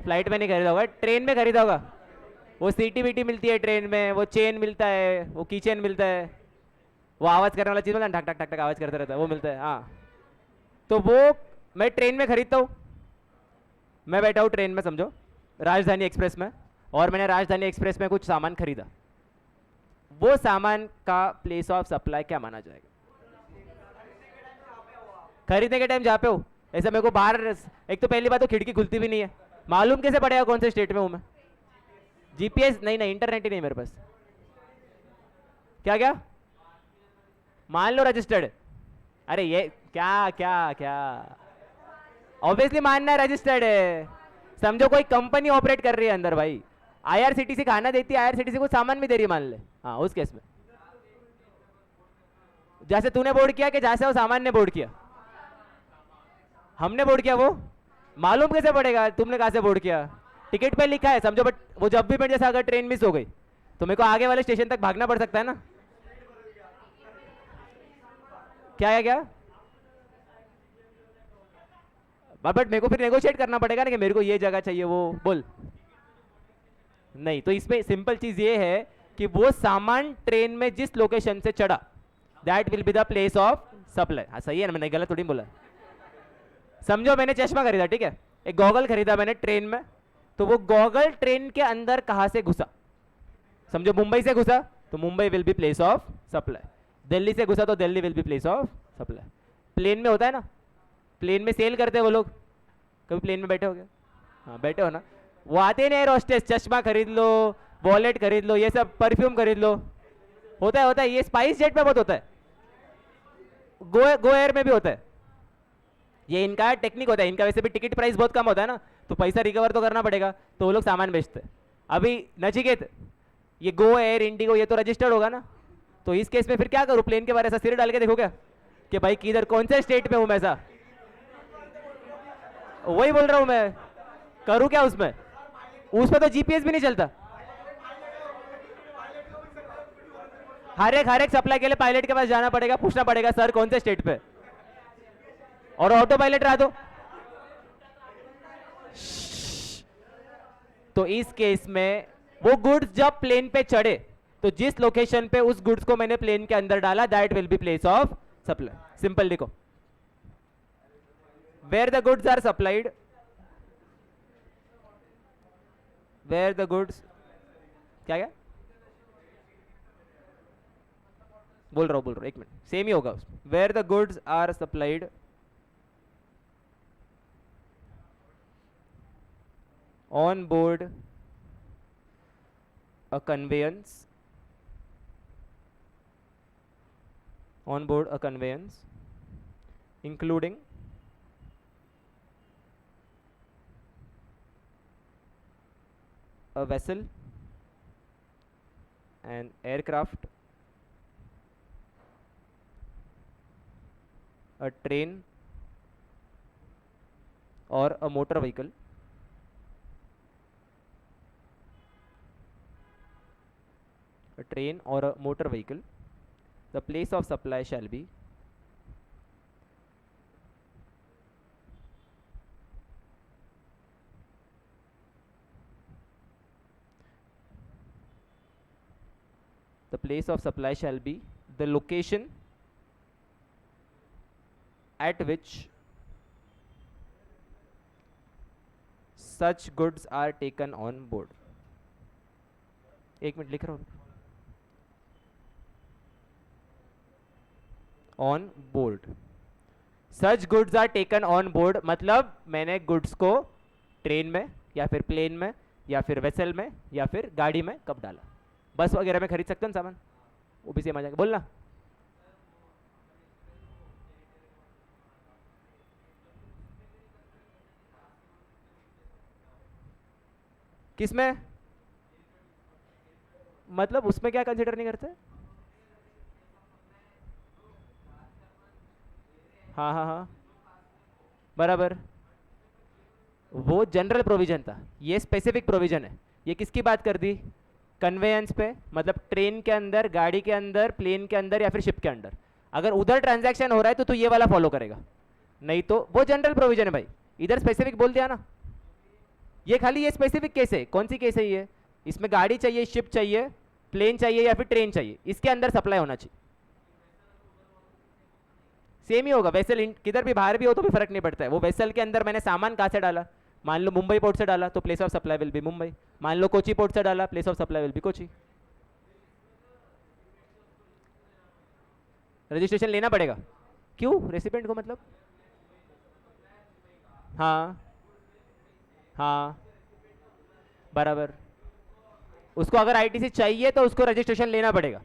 Speaker 1: फ्लाइट में नहीं खरीदा होगा, ट्रेन में खरीदा होगा। वो सीटी वीटी मिलती है ट्रेन में, वो चेन मिलता है, वो की चेन मिलता है, वो आवाज़ करने वाला चीज़ मिलता है, ठक ठक ठक ठक आवाज़ करता रहता है, वो मिलता है। हाँ, तो वो मैं ट्रेन में खरीदता हूँ। मैं बैठा हूँ ट्रेन में, समझो राजधानी एक्सप्रेस में, और मैंने राजधानी एक्सप्रेस में कुछ सामान खरीदा। वो सामान का प्लेस ऑफ सप्लाई क्या माना जाएगा? खरीदने के टाइम जहाँ पे हो। ऐसा मेरे को बाहर, एक तो पहली बात तो खिड़की खुलती भी नहीं है, मालूम कैसे पड़ेगा कौन से स्टेट में हूँ मैं? जीपीएस नहीं, नहीं इंटरनेट ही नहीं मेरे पास। क्या क्या? मान लो रजिस्टर्ड। अरे ये क्या क्या क्या, ऑब्वियसली मानना है रजिस्टर्ड है। समझो कोई कंपनी ऑपरेट कर रही है अंदर भाई, आईआरसीटीसी खाना देती है, आईआरसीटीसी को सामान भी दे रही है मान ले, हाँ उस केस में। जैसे तूने बोर्ड किया कि जैसे वो सामान ने बोर्ड किया? हमने बोर्ड किया, वो मालूम कैसे पड़ेगा तुमने कहा से बोर्ड किया? टिकट पे लिखा है समझो, बट वो जब भी मैं जैसे अगर ट्रेन मिस हो गई तो मेरे को आगे वाले स्टेशन तक भागना पड़ सकता है ना। क्या है क्या? बट मेरे को फिर नेगोशिएट करना पड़ेगा ना कि मेरे को ये जगह चाहिए, वो बोल। नहीं, तो इसमें सिंपल चीज ये है कि वो सामान ट्रेन में जिस लोकेशन से चढ़ा that will be the place of supply. हाँ सही है ना, मैंने गलत थोड़ी बोला। समझो मैंने चश्मा खरीदा, ठीक है, एक गॉगल खरीदा मैंने ट्रेन में, तो वो गॉगल ट्रेन के अंदर कहां से घुसा? समझो मुंबई से घुसा तो Mumbai will be place of supply, Delhi से घुसा तो Delhi will be place of supply. Plane में होता है ना, प्लेन में सेल करते हैं वो लोग, कभी प्लेन में बैठे हो गया? हाँ बैठे हो ना, वो आते नहीं एयर होस्टेस, चश्मा खरीद लो, वॉलेट खरीद लो, ये सब परफ्यूम खरीद लो, होता है होता है। ये स्पाइस जेट में बहुत होता है, गो एयर में भी होता है। ये इनका टेक्निक होता है, इनका वैसे भी टिकट प्राइस बहुत कम होता है ना, तो पैसा रिकवर तो करना पड़ेगा, तो वो लोग सामान बेचते हैं। अभी नचिकेत, ये गो एयर, इंडिगो, ये तो रजिस्टर्ड होगा ना, तो इस केस में फिर क्या करूं? प्लेन के बारे ऐसा सिर डाल के देखो क्या कि भाई किधर कौन से स्टेट में हूं मैं? ऐसा वही बोल रहा हूं मैं, करूं क्या उसमें? उसमें तो जीपीएस भी नहीं चलता। हर एक सप्लाई के लिए पायलट के पास जाना पड़ेगा, पूछना पड़ेगा सर कौन से स्टेट पे, और ऑटो पायलट रहा तो इस केस में वो गुड्स जब प्लेन पे चढ़े तो जिस लोकेशन पे उस गुड्स को मैंने प्लेन के अंदर डाला that will be place of supply. Simple लिखो, where the goods are supplied, where the goods, क्या क्या बोल रहा हूं, एक मिनट, सेम ही होगा उसमें। Where the goods are supplied on board a conveyance, on board a conveyance including a vessel, an aircraft, a train or a motor vehicle, a train or a motor vehicle, the place of supply shall be the place of supply shall be the location at which such goods are taken on board. एक minute लिख रहा हूँ, on board, such goods are taken on board, मतलब मैंने goods को train में या फिर प्लेन में या फिर वेसल में या फिर गाड़ी में कब डाला। बस वगैरह में खरीद सकते हैं सामान, वो भी सेम आ जाएगा। बोलना किसमें, मतलब उसमें क्या कंसिडर नहीं करते? हाँ हाँ हाँ बराबर, वो जनरल प्रोविजन था, ये स्पेसिफिक प्रोविजन है। ये किसकी बात कर दी? कन्वेयंस पे, मतलब ट्रेन के अंदर, गाड़ी के अंदर, प्लेन के अंदर या फिर शिप के अंदर। अगर उधर ट्रांजैक्शन हो रहा है तो ये वाला फॉलो करेगा, नहीं तो वो जनरल प्रोविजन है भाई। इधर स्पेसिफिक बोल दिया ना, ये खाली ये स्पेसिफिक केस है। कौन सी केस है ये? इसमें गाड़ी चाहिए, शिप चाहिए, प्लेन चाहिए या फिर ट्रेन चाहिए, इसके अंदर सप्लाई होना चाहिए। सेम ही होगा, वेसल किधर भी बाहर भी हो तो भी फर्क नहीं पड़ता है। वो वेसल के अंदर मैंने सामान कहाँ से डाला, मान लो मुंबई पोर्ट से डाला तो place of supply will B Mumbai, मान लो कोची पोर्ट से डाला place of supply will B Kochi. Registration लेना पड़ेगा। क्यों? रेसिपेंट को मतलब? हाँ हाँ बराबर। उसको अगर आईटीसी चाहिए तो उसको रजिस्ट्रेशन लेना पड़ेगा,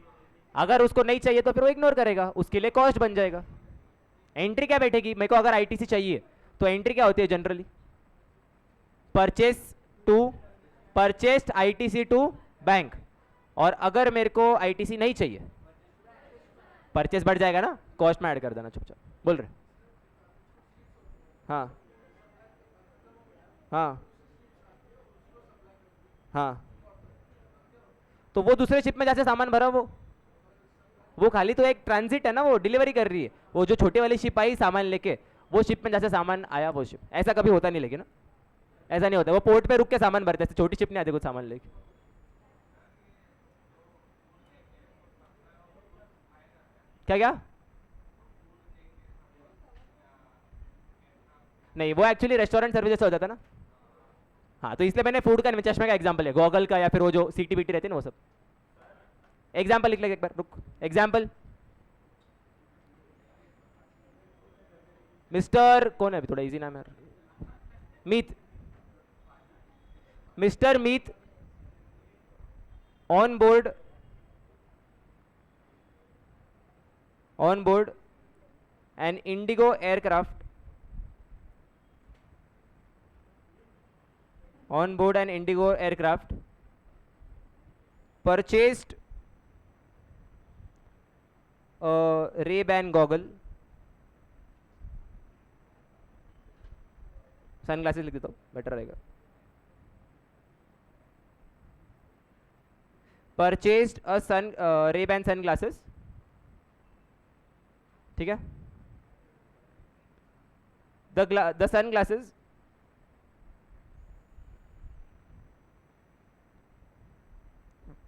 Speaker 1: अगर उसको नहीं चाहिए तो फिर वो इग्नोर करेगा, उसके लिए कॉस्ट बन जाएगा। एंट्री क्या बैठेगी? मेरे को अगर आईटीसी चाहिए तो एंट्री क्या होती है generally? Purchase to purchased ITC to bank. और अगर मेरे को आईटीसी नहीं चाहिए, परचेस बढ़ जाएगा ना, कॉस्ट में ऐड कर देना चुपचाप। बोल रहे? हाँ हाँ हाँ। तो वो दूसरे शिप में जैसे सामान भरा, वो खाली तो एक ट्रांजिट है ना, वो डिलीवरी कर रही है। वो जो छोटी वाली शिप आई सामान लेके, वो शिप में जैसे सामान आया वो शिप, ऐसा कभी होता नहीं लेकिन ना, ऐसा नहीं होता। वो पोर्ट पे रुक के सामान भरते हैं, छोटी शिप नहीं आती कुछ सामान लेके। क्या क्या? नहीं, वो एक्चुअली रेस्टोरेंट सर्विस से हो जाता ना। हाँ, तो इसलिए मैंने फूड का चश्मे का एग्जांपल है, गॉगल का, या फिर वो जो सीटी बीटी रहती है ना वो सब। एग्जांपल लिख ले एक बार, रुक। एग्जांपल, मिस्टर कौन है अभी, थोड़ा इजी नाम है यार। Meet. Mister Meet on board an IndiGo aircraft on board an Indigo aircraft, purchased a Ray-Ban goggle, sun glasses लिख देता हूँ, बेटर रहेगा। परचेस्ड अ Ray-Ban सन ग्लासेस, ठीक है। The sunglasses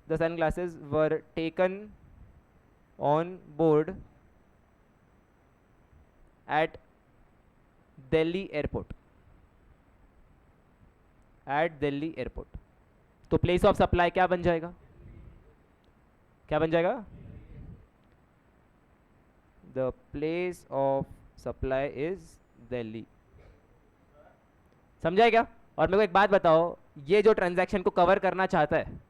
Speaker 1: the sunglasses were taken on board at Delhi airport. At Delhi airport. तो place of supply क्या बन जाएगा? क्या बन जाएगा? The place of supply is Delhi. समझा क्या? और मेरे को एक बात बताओ, ये जो ट्रांजैक्शन को कवर करना चाहता है,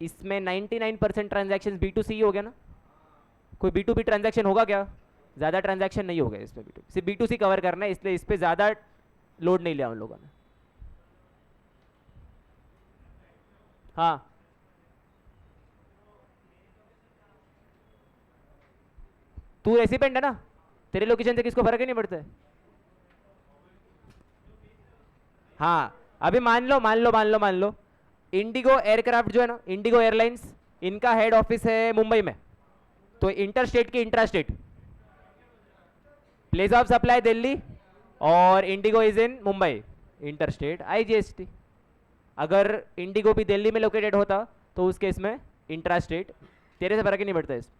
Speaker 1: इसमें 99% ट्रांजैक्शन B2C हो गया ना? कोई B2B ट्रांजैक्शन होगा क्या? ज़्यादा ट्रांजैक्शन नहीं होगा इसमें। B2B सिर्फ B2C कवर करना है, इसलिए इस पर ज़्यादा लोड नहीं लिया उन लोगों ने। हाँ, तू रेसिपेंट है ना, तेरे लोकेशन से किसको फर्क ही नहीं पड़ता है। हाँ, अभी मान लो इंडिगो एयरक्राफ्ट जो है ना, इंडिगो एयरलाइंस, इनका हेड ऑफिस है मुंबई में, तो इंटर स्टेट की intra state, place of supply Delhi और IndiGo is in Mumbai, inter state IGST. अगर इंडिगो भी दिल्ली में लोकेटेड होता तो उस केस में इंट्रा स्टेट, तेरे से फर्क ही नहीं पड़ता इस।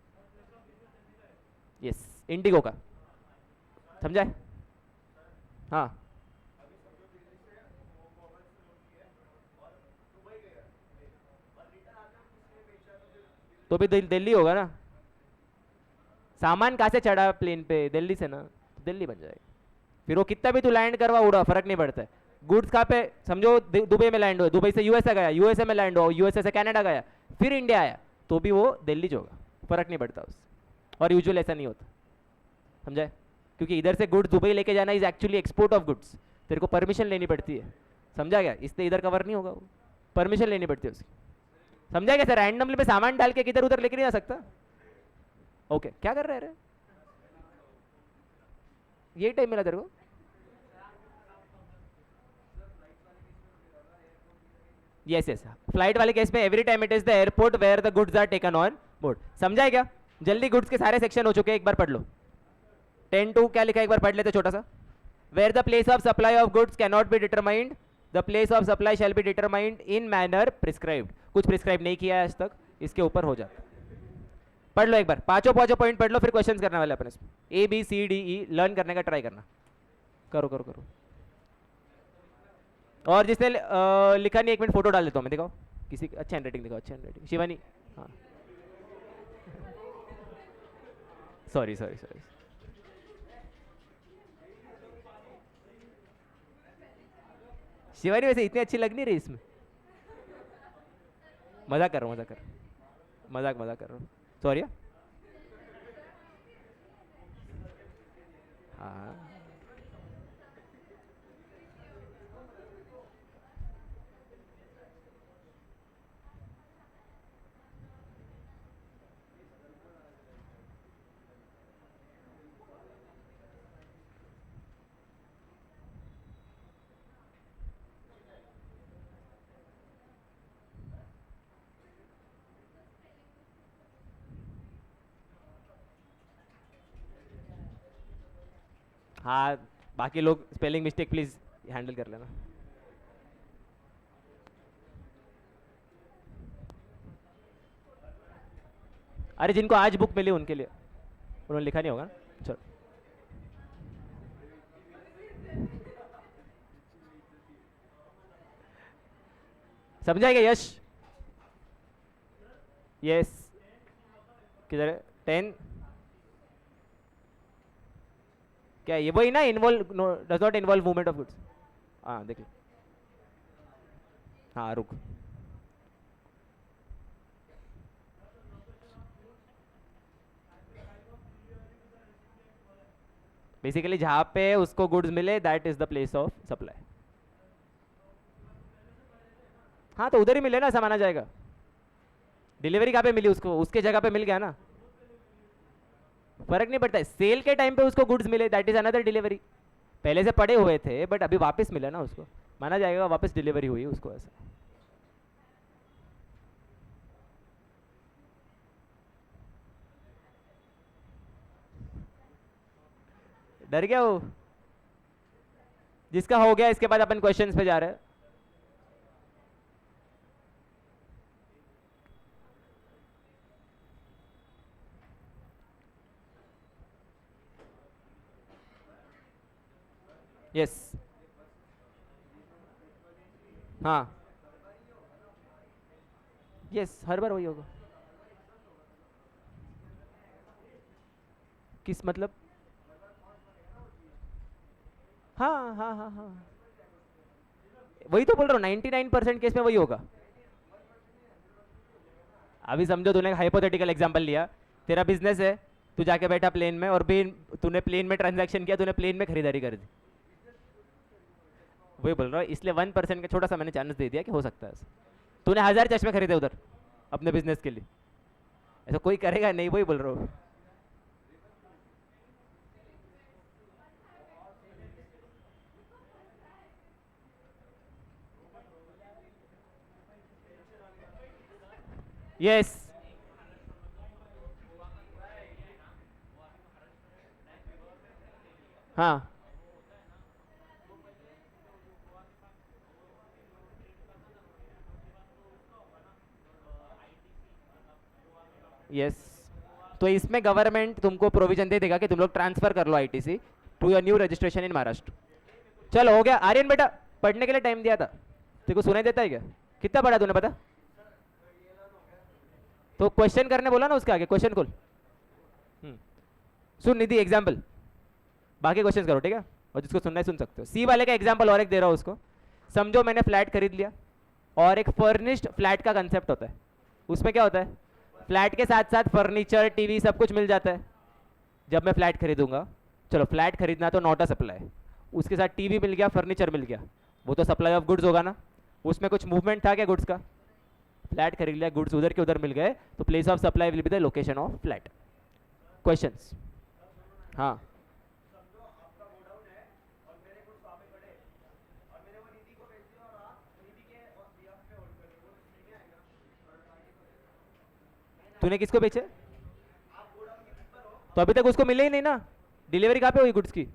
Speaker 1: यस, इंडिगो का, समझा? हाँ, तो भी दिल्ली होगा ना। सामान कहाँ से चढ़ा प्लेन पे? दिल्ली से ना, तो दिल्ली बन जाएगा। फिर वो कितना भी तू लैंड करवा उड़ा, फर्क नहीं पड़ता है। गुड्स कहाँ पे? समझो दुबई में लैंड हुआ, दुबई से यूएसए गया, यूएसए में लैंड हुआ, यूएसए से कनाडा गया, फिर इंडिया आया, तो भी वो दिल्ली जो होगा, फर्क नहीं पड़ता उससे। और यूजुअल ऐसा नहीं होता, समझे? क्योंकि इधर से गुड्स दुबई लेके जाना is actually export of goods, तेरे को परमिशन लेनी पड़ती है, समझा क्या? इसलिए इधर कवर नहीं होगा, वो परमिशन लेनी पड़ती है उसकी, समझा क्या? सर रैंडमली पे सामान डाल के किधर उधर लेके नहीं जा सकता। ओके, क्या कर रहे हैं? ये टाइम मिला तेरे को? यस यस, फ्लाइट वाले केस में every time it is the airport where the goods are taken on board. समझा क्या? जल्दी, गुड्स के सारे सेक्शन हो चुके हैं, एक बार पढ़ लो। 10(2) क्या लिखा है एक बार पढ़ लेते छोटा सा। Where the place of supply of goods can not be determined, the place of supply shall be determined in manner prescribed. कुछ प्रिस्क्राइब नहीं किया है आज तक, इसके ऊपर हो जाता। पढ़ लो एक बार, पांचों पॉइंट पढ़ लो, फिर क्वेश्चंस करने वाले अपन इसमें। ABCDE लर्न करने का ट्राई करना, करो करो करो। और जिसने लिखा नहीं, एक मिनट फोटो डाल देता हूँ मैं, दिखाओ किसी अच्छा हैंड राइटिंग, दिखाओ अच्छा हैंड राइटिंग। शिवानी, हाँ सॉरी सॉरी सॉरी। शिवानी वैसे इतनी अच्छी लग नहीं रही इसमें। मजाक कर रहा हूँ, मजाक कर रहा हूँ, मजाक कर रहा हूँ, सॉरी। हाँ हाँ, बाकी लोग स्पेलिंग मिस्टेक प्लीज हैंडल कर लेना। अरे जिनको आज बुक मिली उनके लिए, उन्होंने लिखा नहीं होगा ना, चलो। समझाएगा यश? यस। किधर है 10? क्या ये वही ना, involve does not involve movement of goods? हाँ देख लो। हाँ रुक। बेसिकली जहां पे उसको गुड्स मिले that is the place of supply. हाँ तो उधर ही मिले ना, ऐसा माना जाएगा। डिलीवरी कहाँ पे मिली उसको? उसके जगह पे मिल गया ना, फर्क नहीं पड़ता है। सेल के टाइम पे उसको गुड्स मिले दैट इज अनदर डिलीवरी। पहले से पड़े हुए थे बट अभी वापस मिला ना उसको, माना जाएगा वापस डिलीवरी हुई उसको ऐसा। डर गया वो? जिसका हो गया इसके बाद अपन क्वेश्चंस पे जा रहे हैं। यस। हाँ यस, हर बार वही होगा। किस मतलब? हाँ हाँ हाँ हाँ, वही तो बोल रहा हूँ, 99% केस में वही होगा। अभी समझो तूने हाइपोथेटिकल एग्जांपल लिया, तेरा बिजनेस है, तू जाके बैठा प्लेन में और भी तूने प्लेन में ट्रांजैक्शन किया, तूने प्लेन में खरीदारी कर दी। वही बोल रहा हूँ, इसलिए 1% का छोटा सा मैंने चांस दे दिया कि हो सकता है ऐसा। तूने 1000 चश्मे खरीदे उधर अपने बिजनेस के लिए, ऐसा कोई करेगा नहीं, वही बोल रहा हूँ। यस। हाँ यस। तो इसमें गवर्नमेंट तुमको प्रोविजन दे देगा कि तुम लोग ट्रांसफर कर लो ITC to your new registration in Maharashtra. चलो हो गया। आर्यन बेटा पढ़ने के लिए टाइम दिया था, तेरे को सुनाई देता है क्या? कितना पढ़ा तूने पता? तो क्वेश्चन करने बोला ना उसके आगे, क्वेश्चन खोल। सुन निधि एग्जाम्पल, बाकी क्वेश्चन करो ठीक है, और जिसको सुनना है सुन सकते हो। सी वाले का एग्जाम्पल और एक दे रहा हूँ उसको। समझो मैंने फ्लैट खरीद लिया और एक फर्निश्ड फ्लैट का कंसेप्ट होता है। उसमें क्या होता है, फ्लैट के साथ साथ फर्नीचर टीवी सब कुछ मिल जाता है। जब मैं फ्लैट खरीदूंगा, चलो फ्लैट खरीदना तो नॉट अ सप्लाई, उसके साथ टीवी मिल गया, फर्नीचर मिल गया, वो तो सप्लाई ऑफ गुड्स होगा ना। उसमें कुछ मूवमेंट था क्या गुड्स का? फ्लैट खरीद लिया, गुड्स उधर के उधर मिल गए, तो place of supply will be the location of flat. Questions? हाँ तूने किसको बेचे? तो अभी तक उसको मिले ही नहीं ना, डिलीवरी कहाँ पे हुई गुड्स की?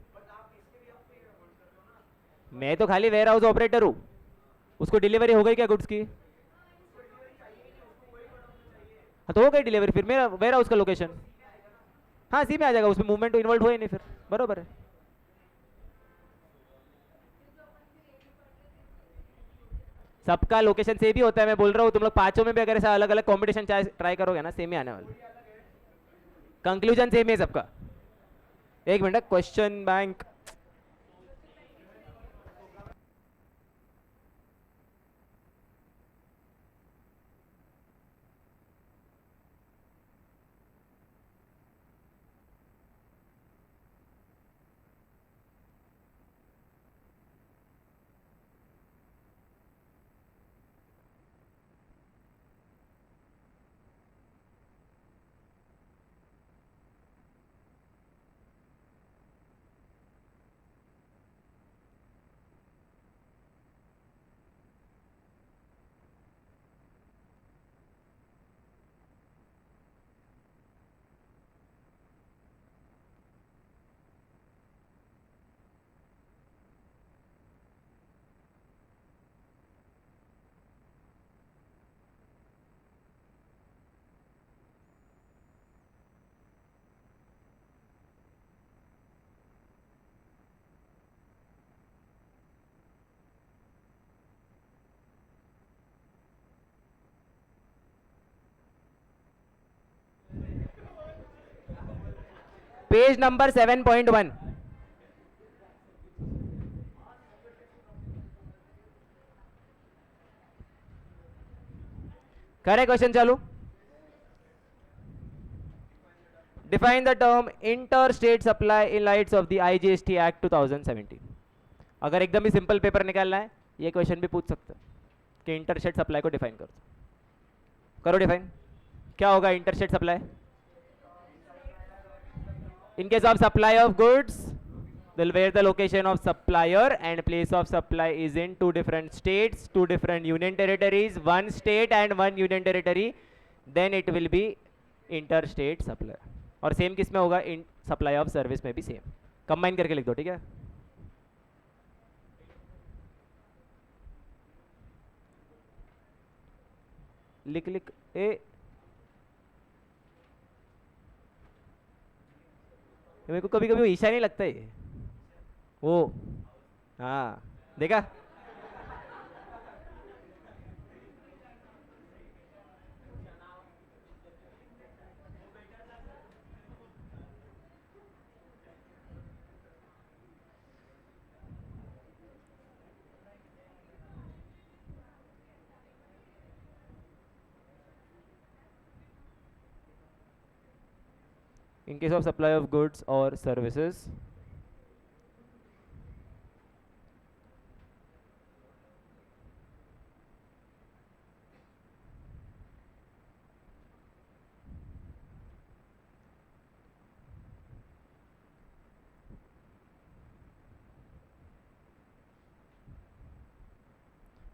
Speaker 1: मैं तो खाली वेयर हाउस ऑपरेटर हूँ, उसको डिलीवरी हो गई क्या गुड्स की? हाँ तो हो गई डिलीवरी, फिर मेरा वेयर हाउस का लोकेशन। हाँ सी में आ जाएगा, उसमें मूवमेंट तो इन्वॉल्व हुआ ही नहीं, फिर बरोबर है। सबका लोकेशन सेम ही होता है, मैं बोल रहा हूँ तुम लोग पांचों में भी अगर ऐसा अलग अलग कॉम्बिनेशन ट्राई करोगे ना, सेम ही आने वाला। कंक्लूजन सेम है सबका. एक minute, question bank. Page number 7.1. करे क्वेश्चन चालू. Define the term inter state supply in lights off the IGST act 2017. अगर एकदम ही सिंपल पेपर निकालना है, ये क्वेश्चन भी पूछ सकते हैं कि इंटर स्टेट सप्लाई को डिफाइन करो. करो डिफाइन. क्या होगा inter state supply? In case of supply of goods, where the location of supplier and place of supply is in two different states, two different union territories, one state and one union territory, then it will be interstate supply. और same किस में होगा? In supply of service में भी same. Combine करके लिख दो, ठीक है. लिख लिख ए. मेरे को कभी कभी वो ईशा नहीं लगता है वो. हाँ देखा. In case of supply of goods or services,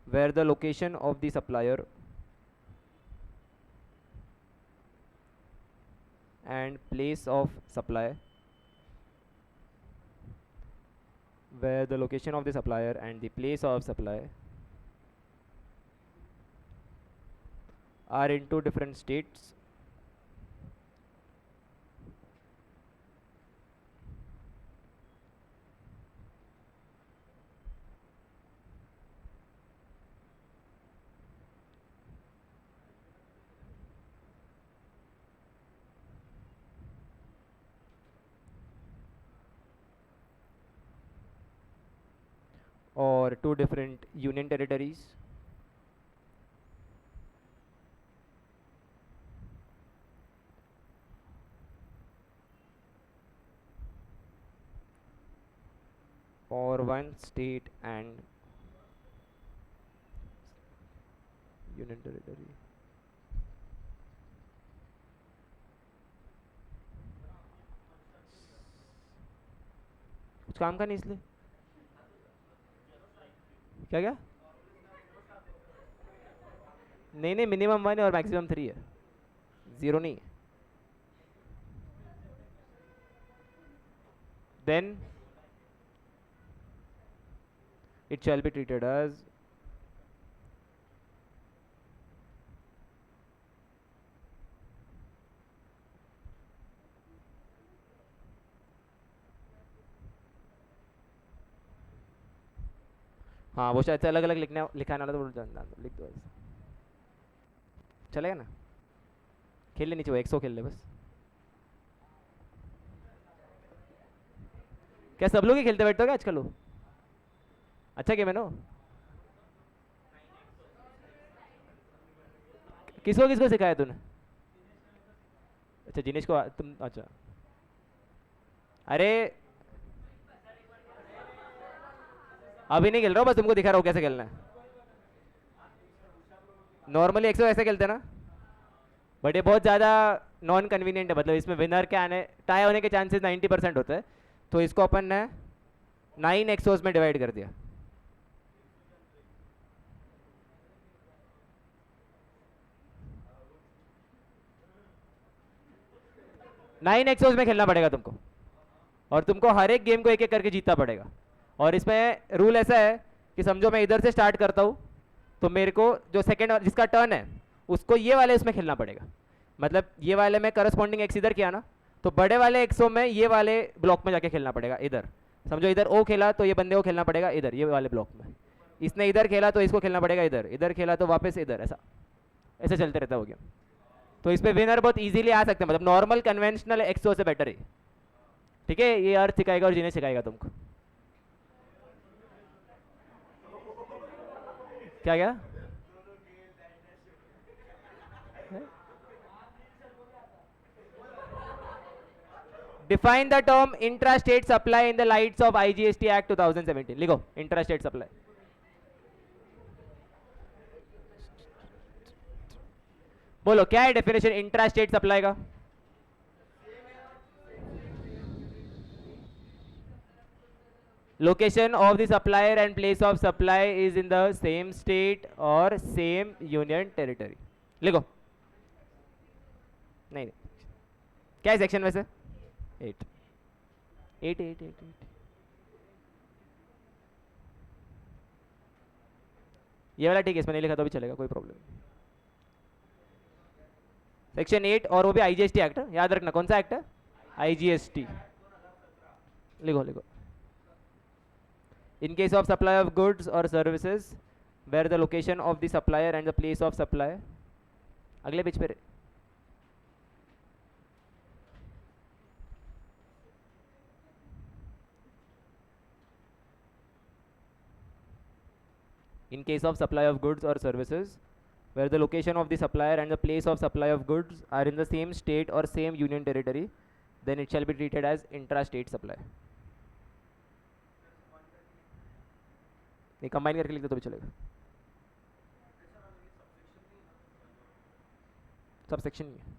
Speaker 1: where the location of the supplier and place of supply, where the location of the supplier and the place of supply are in two different states, or two different union territories, or one state and union territory. कुछ काम का नहीं इसलिए. क्या क्या? नहीं नहीं, minimum 1 और मैक्सिमम 3 है, 0 नहीं. Then it shall be treated as हाँ वो शायद से अलग अलग लिखने लिखाने वाला तो लिख दो ऐसे चलेगा ना. खेल ले नीचे वो 100 खेल ले बस. क्या सब लोग ही खेलते बैठते हो क्या आजकल वो? अच्छा गेम है ना? किसको किसको सिखाया तूने? अच्छा जिनेश को तुम, अच्छा। अरे अभी नहीं खेल रहा हूँ, बस तुमको दिखा रहा हूँ कैसे खेलना है। नॉर्मली 100 ऐसे खेलते हैं ना, बट ये बहुत ज़्यादा नॉन कन्वीनियंट है। मतलब इसमें विनर के आने, टाई होने के चांसेस 90% होते हैं। तो इसको अपन ने 9 एक्सोस में डिवाइड कर दिया। नाइन एक्सोस में खेलना पड़ेगा तुमको, और तुमको हर एक गेम को एक एक करके जीतना पड़ेगा। और इसमें रूल ऐसा है कि समझो मैं इधर से स्टार्ट करता हूँ, तो मेरे को जो सेकंड जिसका टर्न है उसको ये वाले इसमें खेलना पड़ेगा। मतलब ये वाले में करस्पॉन्डिंग एक्स इधर किया ना, तो बड़े वाले एक्सों में ये वाले ब्लॉक में जाके खेलना पड़ेगा। इधर समझो इधर ओ खेला तो ये बंदे को खेलना पड़ेगा इधर ये वाले ब्लॉक में। इसने इधर खेला तो इसको खेलना पड़ेगा इधर, इधर खेला तो वापस इधर, ऐसा ऐसे चलते रहता हो गेम। तो इस पे विनर बहुत इजीली आ सकते हैं, मतलब नॉर्मल कन्वेंशनल एक्सो से बेटर है। ठीक है, ये अर्थ सिखाएगा और जिन्हें सिखाएगा तुमको। क्या क्या? Define the term intra state supply in the lights off IGST act 2017। लिखो इंट्रा स्टेट सप्लाई। बोलो क्या है डेफिनेशन इंट्रा स्टेट सप्लाई का? Location of the supplier and place of supply is in the same state और same union territory. लिखो। नहीं, क्या है सेक्शन वैसे? 8 8 8 8 8। ये वाला ठीक है, इसमें नहीं लिखा तो भी चलेगा, कोई प्रॉब्लम नहीं। सेक्शन 8, और वो भी आईजीएसटी एक्ट, याद रखना कौन सा एक्ट है? आईजीएसटी। लिखो लिखो। In case of supply of goods or services where the location of the supplier and the place of supply, अगले पेज पे। In case of supply of goods or services where the location of the supplier and the place of supply of goods are in the same state or same union territory, then it shall be treated as intra-state supply. नहीं, combine करके लिख दो तो भी चलेगा। Sub section नहीं है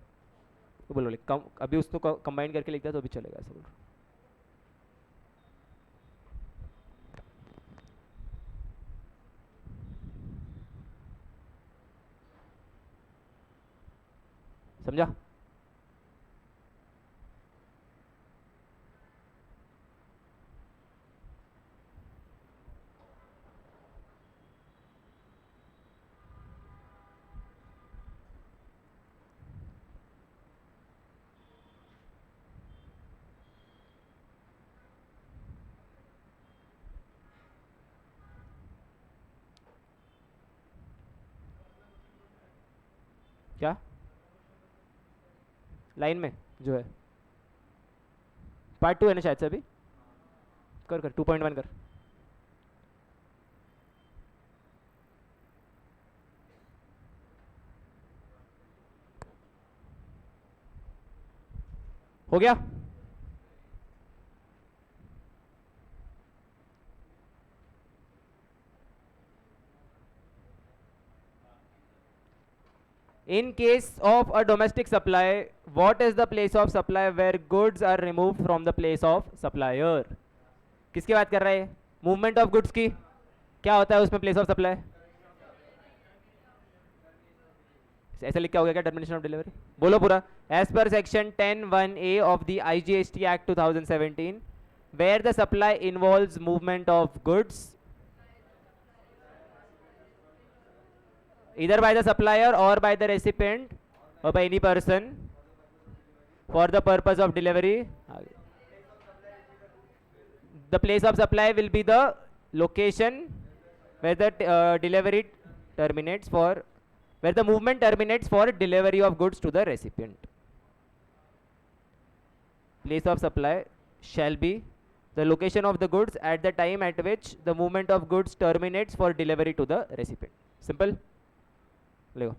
Speaker 1: तो बोलो लिख, अभी उसको कंबाइन करके लिखता तो भी चलेगा, ऐसा बोलो। समझा? क्या लाइन में जो है पार्ट 2 है ना शायद से, अभी कर कर 2.1 कर। हो गया? In case of a domestic supply, what is the place of supply where goods are removed from the place of supplier? किसकी बात कर रहा है? मूवमेंट ऑफ गुड्स की। क्या होता है उसमें प्लेस ऑफ सप्लाई? ऐसा लिख के हो गया क्या? Termination of delivery. बोलो पूरा। As per section 10(1)(a of the IGST act 2017, where the supply involves movement of goods either by the supplier or by the recipient or by any person for the purpose of delivery. The place of supply will be the location where the delivery terminates for, where the movement terminates for delivery of goods to the recipient. Place of supply shall be the location of the goods at the time at which the movement of goods terminates for delivery to the recipient. Simple. Lego.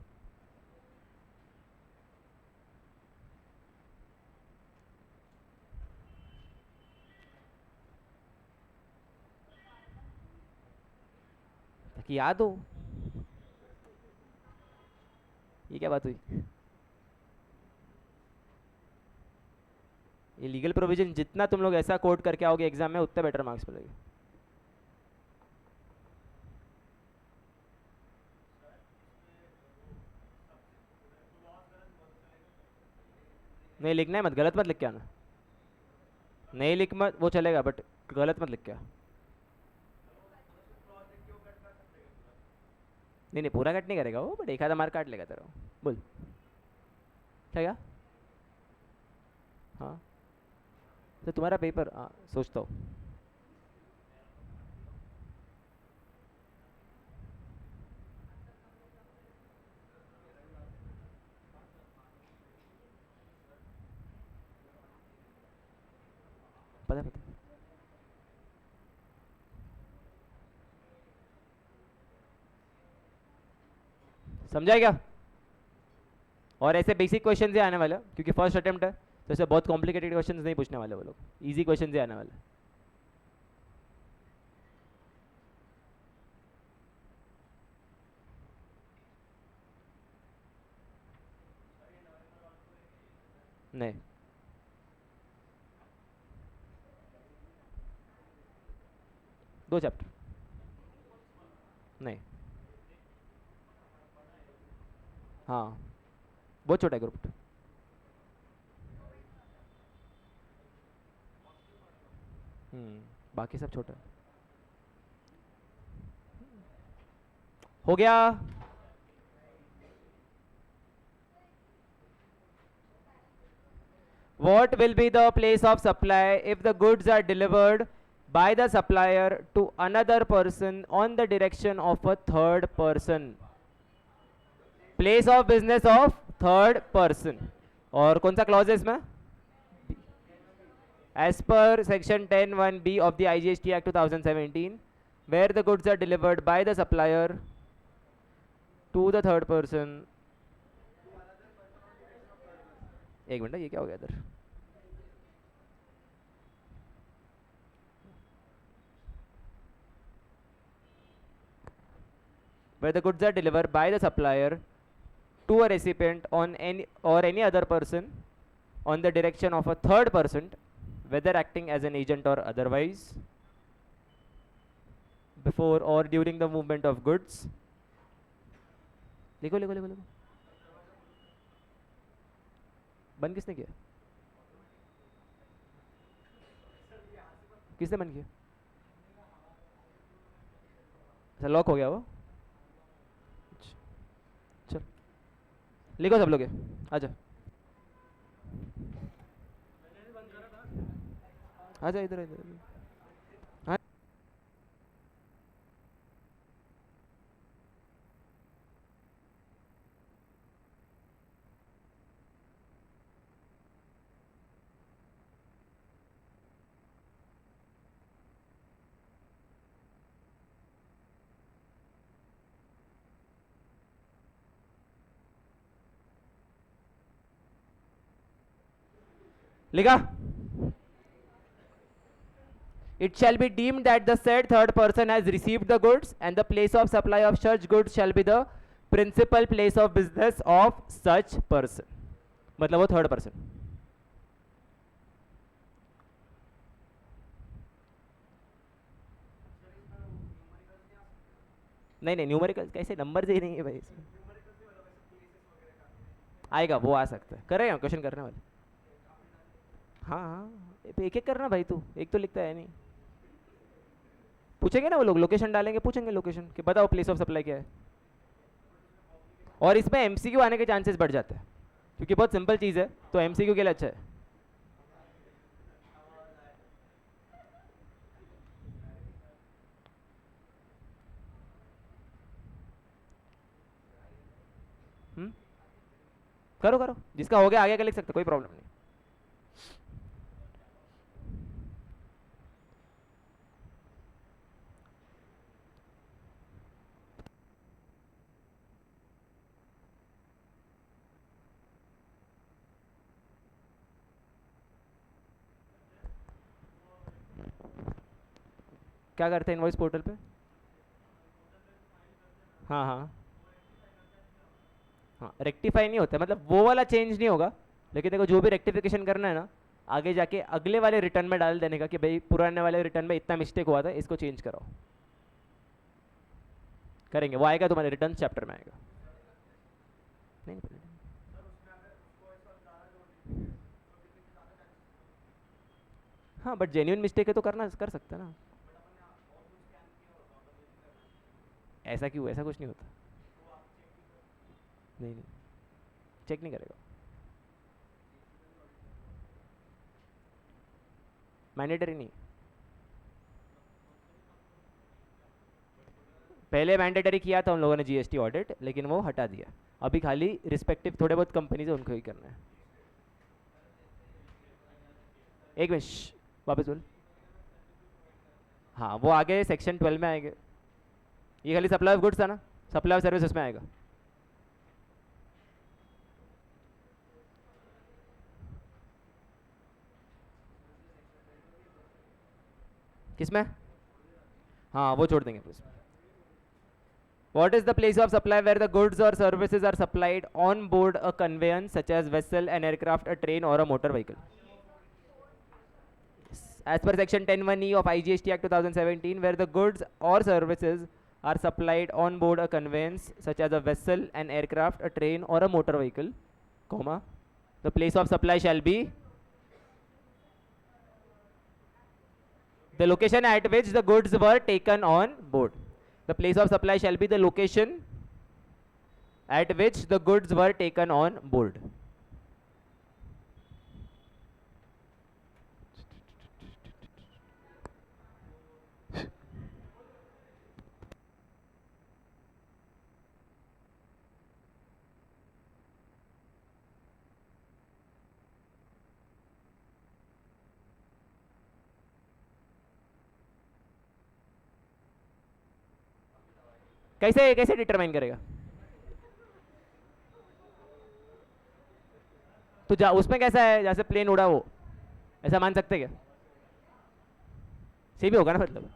Speaker 1: ताकि याद हो. ये क्या बात हुई? ये legal provision जितना तुम लोग ऐसा कोड करके आओगे एग्जाम में उतना बेटर मार्क्स मिलेंगे. नहीं लिखना है मत, गलत मत लिख के आना. नहीं लिख मत, वो चलेगा बट गलत मत लिख के आ. नहीं नहीं पूरा कट नहीं करेगा वो, बट एक आधा मार्क काट लेगा तेरा. बोल क्या. हाँ तो तुम्हारा पेपर, हाँ सोचता हूँ. पता पता समझा क्या? और ऐसे बेसिक क्वेश्चन ही आने वाले क्योंकि फर्स्ट अटेम्प्ट है, तो ऐसे बहुत कॉम्प्लिकेटेड क्वेश्चंस नहीं पूछने वाले वो लोग. इजी क्वेश्चन ही आने वाले. नहीं 2 चैप्टर नहीं. हाँ बहुत छोटा है ग्रुप. बाकी सब छोटा हो गया. What will be the place of supply if the goods are delivered by the supplier to another person on the direction of a third person? Place of business of third person. और कौन सा clause है इसमें? As per section 10(1)(b) of the IGST Act 2017, where the goods are delivered by the supplier to the third person. एक minute, ये क्या हो गया इधर? Where the goods are delivered by the supplier to a recipient on any other person on the direction of a third person, whether acting as an agent or otherwise, before or during the movement of goods. लिखो लिखो लिखो लिखो. बंद किसने किया? किसने बंद किया? अच्छा लॉक हो गया वो. चल लिखो सब लोग. आजा आजा इधर इधर. हाँ लिखा. It shall be deemed that the said third person has received the goods, and the place of supply of such goods shall be the principal place of business of such person. मतलब वो third person. नहीं नहीं numerical कैसे, number ही नहीं है भाई इसमें. आएगा वो, आ सकता है. कर रहे हैं क्वेश्चन करने वाले. हाँ हाँ एक एक करना भाई, तू एक तो लिखता है नहीं. पूछेंगे ना वो लोग, लोकेशन डालेंगे, पूछेंगे लोकेशन कि बताओ प्लेस ऑफ सप्लाई क्या है. और इसमें एमसीक्यू आने के चांसेस बढ़ जाते हैं क्योंकि बहुत सिंपल चीज़ है, तो एमसीक्यू के लिए अच्छा है. करो करो, जिसका हो गया आगे का लिख सकते, कोई प्रॉब्लम नहीं. क्या करते हैं इनवॉइस पोर्टल पे? हाँ हाँ हाँ, रेक्टिफाई नहीं होता, मतलब वो वाला चेंज नहीं होगा, लेकिन देखो जो भी रेक्टिफिकेशन करना है ना, आगे जाके अगले वाले रिटर्न में डाल देने का कि भाई पुराने वाले रिटर्न में इतना मिस्टेक हुआ था, इसको चेंज कराओ। करेंगे, वो आएगा तुम्हारे रिटर्न चैप्टर में आएगा। नहीं पता। हाँ बट जेन्युइन मिस्टेक है तो करना कर सकते हैं ना। ऐसा क्यों? ऐसा कुछ नहीं होता। नहीं नहीं, चेक नहीं करेगा। मैंडेटरी नहीं, पहले मैंडेटरी किया था उन लोगों ने जीएसटी ऑडिट, लेकिन वो हटा दिया। अभी खाली रिस्पेक्टिव थोड़े बहुत कंपनीज है उनको ही करना है। एक मिनट वापस बोल। हाँ वो आगे सेक्शन 12 में आएंगे। ये खाली सप्लाई ऑफ गुड्स था ना, सप्लाई ऑफ सर्विस उसमें आएगा। किसमें? हाँ वो छोड़ देंगे उसमें। What is the place of supply where the goods or services are supplied on board a conveyance such as vessel, an aircraft, a train or a motor vehicle? As per section 10(1)(e) of IGST Act 2017, where the goods or services are supplied on board a conveyance such as a vessel, an aircraft, a train or a motor vehicle, comma, the place of supply shall be the location at which the goods were taken on board. The place of supply shall be the location at which the goods were taken on board. कैसे कैसे determine करेगा? तो जा उसमें कैसा है, जैसे plane उड़ा वो, ऐसा मान सकते क्या? सही भी होगा ना, मतलब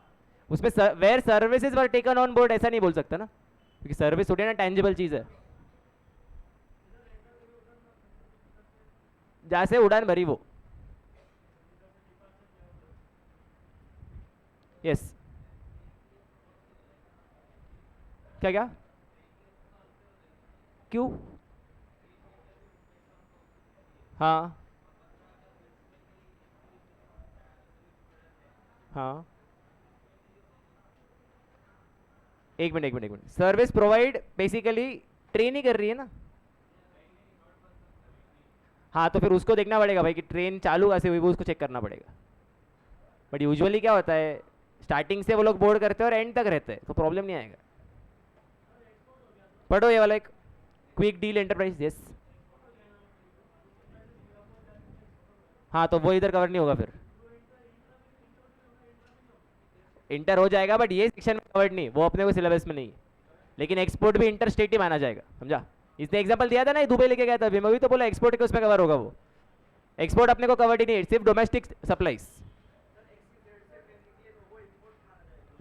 Speaker 1: उसमें where services were taken on board ऐसा नहीं बोल सकता ना, क्योंकि सर्विस थोड़ी ना टेंजिबल चीज है। जैसे उड़ान भरी वो, यस। क्या क्या? क्यों? हाँ हाँ, एक मिनट एक मिनट एक minute. Service provide basically train ही कर रही है ना। हाँ तो फिर उसको देखना पड़ेगा भाई कि ट्रेन चालू कैसे हुई, वो उसको चेक करना पड़ेगा। बट यूजुअली क्या होता है, स्टार्टिंग से वो लोग बोर्ड करते हैं और एंड तक रहते हैं, तो प्रॉब्लम नहीं आएगा। पढ़ो ये वाला एक, क्विक डील एंटरप्राइज, यस। हाँ तो वो इधर कवर नहीं होगा, फिर इंटर हो जाएगा बट ये सेक्शन में कवर्ड नहीं, वो अपने को सिलेबस में नहीं। लेकिन एक्सपोर्ट भी इंटर स्टेट ही माना जाएगा, समझा? इसने एग्जांपल दिया था ना, दुबई लेके गया था अभी, मैं भी तो बोला एक्सपोर्ट के उसमें कवर होगा। वो एक्सपोर्ट अपने को कवर्ड ही नहीं, सिर्फ domestic supplies.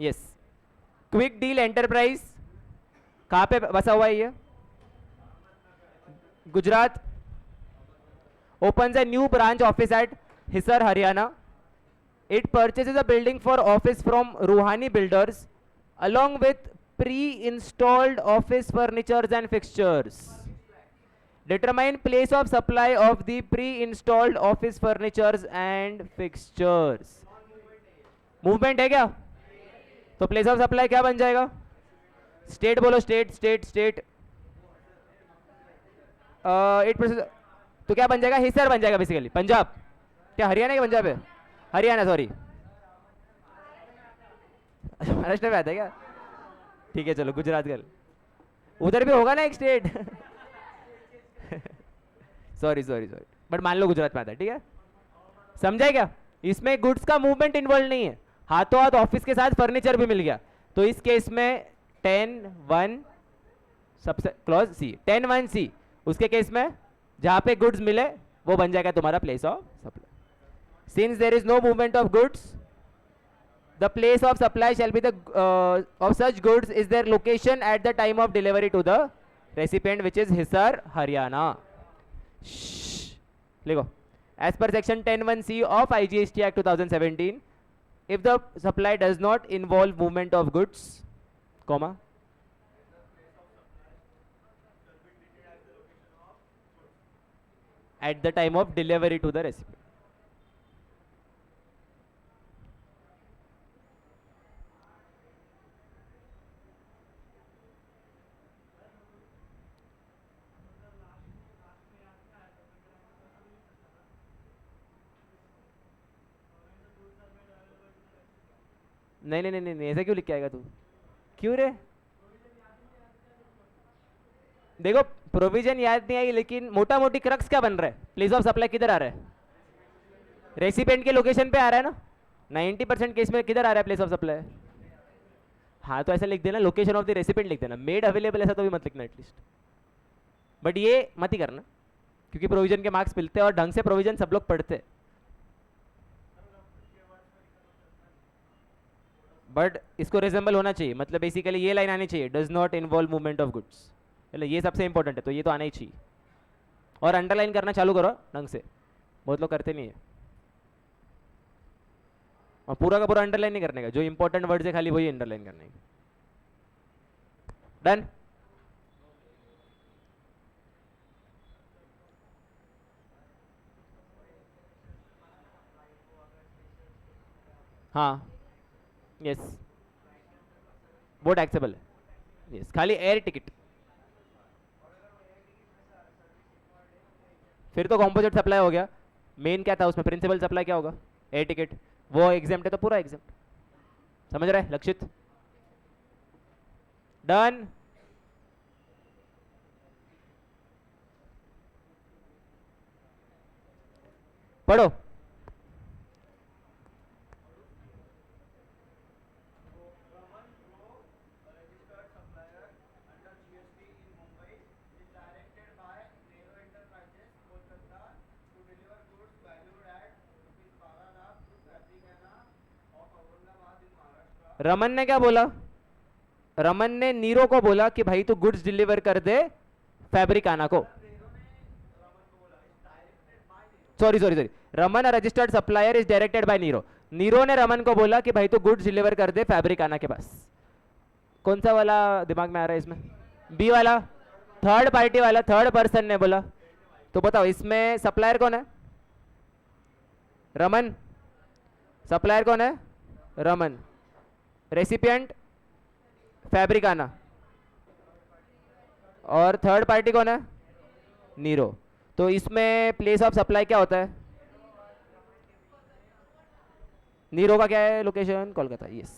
Speaker 1: Yes. Quick deal enterprise कहाँ पे बसा हुआ है ये? Gujarat. opens a new branch office at Hisar, Haryana. It purchases a building for office from Ruhani Builders along with pre-installed office furnitures and fixtures. Determine place of supply of the pre-installed office furnitures and fixtures. Movement है क्या? तो place of supply क्या बन जाएगा? State बोलो, state state state. तो क्या बन जाएगा? हिसर बन जाएगा बेसिकली। पंजाब, क्या हरियाणा के पंजाब है? हरियाणा, सॉरी महाराष्ट्र में आता है क्या? ठीक है चलो, गुजरात कर, उधर भी होगा ना एक state sorry sorry sorry, but मान लो गुजरात में आता है, ठीक है? समझाए क्या? इसमें गुड्स का मूवमेंट इन्वॉल्व नहीं है, हाथों हाथ ऑफिस के साथ फर्नीचर भी मिल गया। तो इस केस में 10(1) सबसे क्लॉज सी, 10(1) सी, उसके केस में जहां पे गुड्स मिले वो बन जाएगा तुम्हारा place of supply. Since there is no movement of goods, The place of supply shall be the of such goods is their location at the time of delivery to the recipient, which is Hisar, Haryana. Shh. Lego. As per section 10(1)(c) of IGST Act 2017, if the supply does not involve movement of goods, comma, at the time of delivery to the recipient. नहीं नहीं नहीं नहीं ऐसा क्यों लिख के आएगा तू? क्यों रे? देखो प्रोविजन याद नहीं आई, लेकिन मोटा मोटी क्रक्स क्या बन रहा है? प्लेस ऑफ सप्लाई किधर आ रहा है? रेसिपेंट के लोकेशन पे आ रहा है ना. 90% केस में किधर आ रहा है प्लेस ऑफ सप्लाई? हाँ तो ऐसा लिख देना, लोकेशन ऑफ द रेसिपेंट लिख देना. मेड अवेलेबल ऐसा तो भी मत लिखना एटलीस्ट. बट ये मत ही करना, क्योंकि प्रोविजन के मार्क्स मिलते हैं और ढंग से प्रोविजन सब लोग पढ़ते हैं. बट इसको रिजेंबल होना चाहिए, मतलब बेसिकली ये लाइन आनी चाहिए, does not involve movement of goods. मतलब ये सबसे इंपॉर्टेंट है, तो ये तो आना ही चाहिए. और अंडरलाइन करना चालू करो ढंग से, बहुत लोग करते नहीं है. और पूरा का पूरा अंडरलाइन नहीं करने का, जो इंपॉर्टेंट वर्ड है खाली वही अंडरलाइन करने का. डन. हाँ यस, वो टैक्सेबल है. यस, खाली एयर टिकट. फिर तो कॉम्पोजिट सप्लाई हो गया. मेन क्या था उसमें? प्रिंसिपल सप्लाई क्या होगा? Air ticket. वो एग्जाम्प्ट है तो पूरा एग्जाम्प्ट. समझ रहे हैं लक्षित? डन. पढ़ो. रमन ने क्या बोला? रमन ने नीरो को बोला कि भाई तू गुड्स डिलीवर कर दे फैब्रिकाना को. Sorry sorry sorry, Raman registered supplier is directed by नीरो. नीरो ने रमन को बोला कि भाई तू गुड्स डिलीवर कर दे फैब्रिकाना के पास. कौन सा वाला दिमाग में आ रहा है इसमें? बी वाला, थर्ड पार्टी वाला, थर्ड पर्सन ने बोला. तो बताओ इसमें सप्लायर कौन है? रमन. सप्लायर कौन है? रमन. रेसिपिएंट फैब्रिकाना. और थर्ड पार्टी कौन है? नीरो. तो इसमें प्लेस ऑफ सप्लाई क्या होता है? नीरो का क्या है लोकेशन? कोलकाता. यस.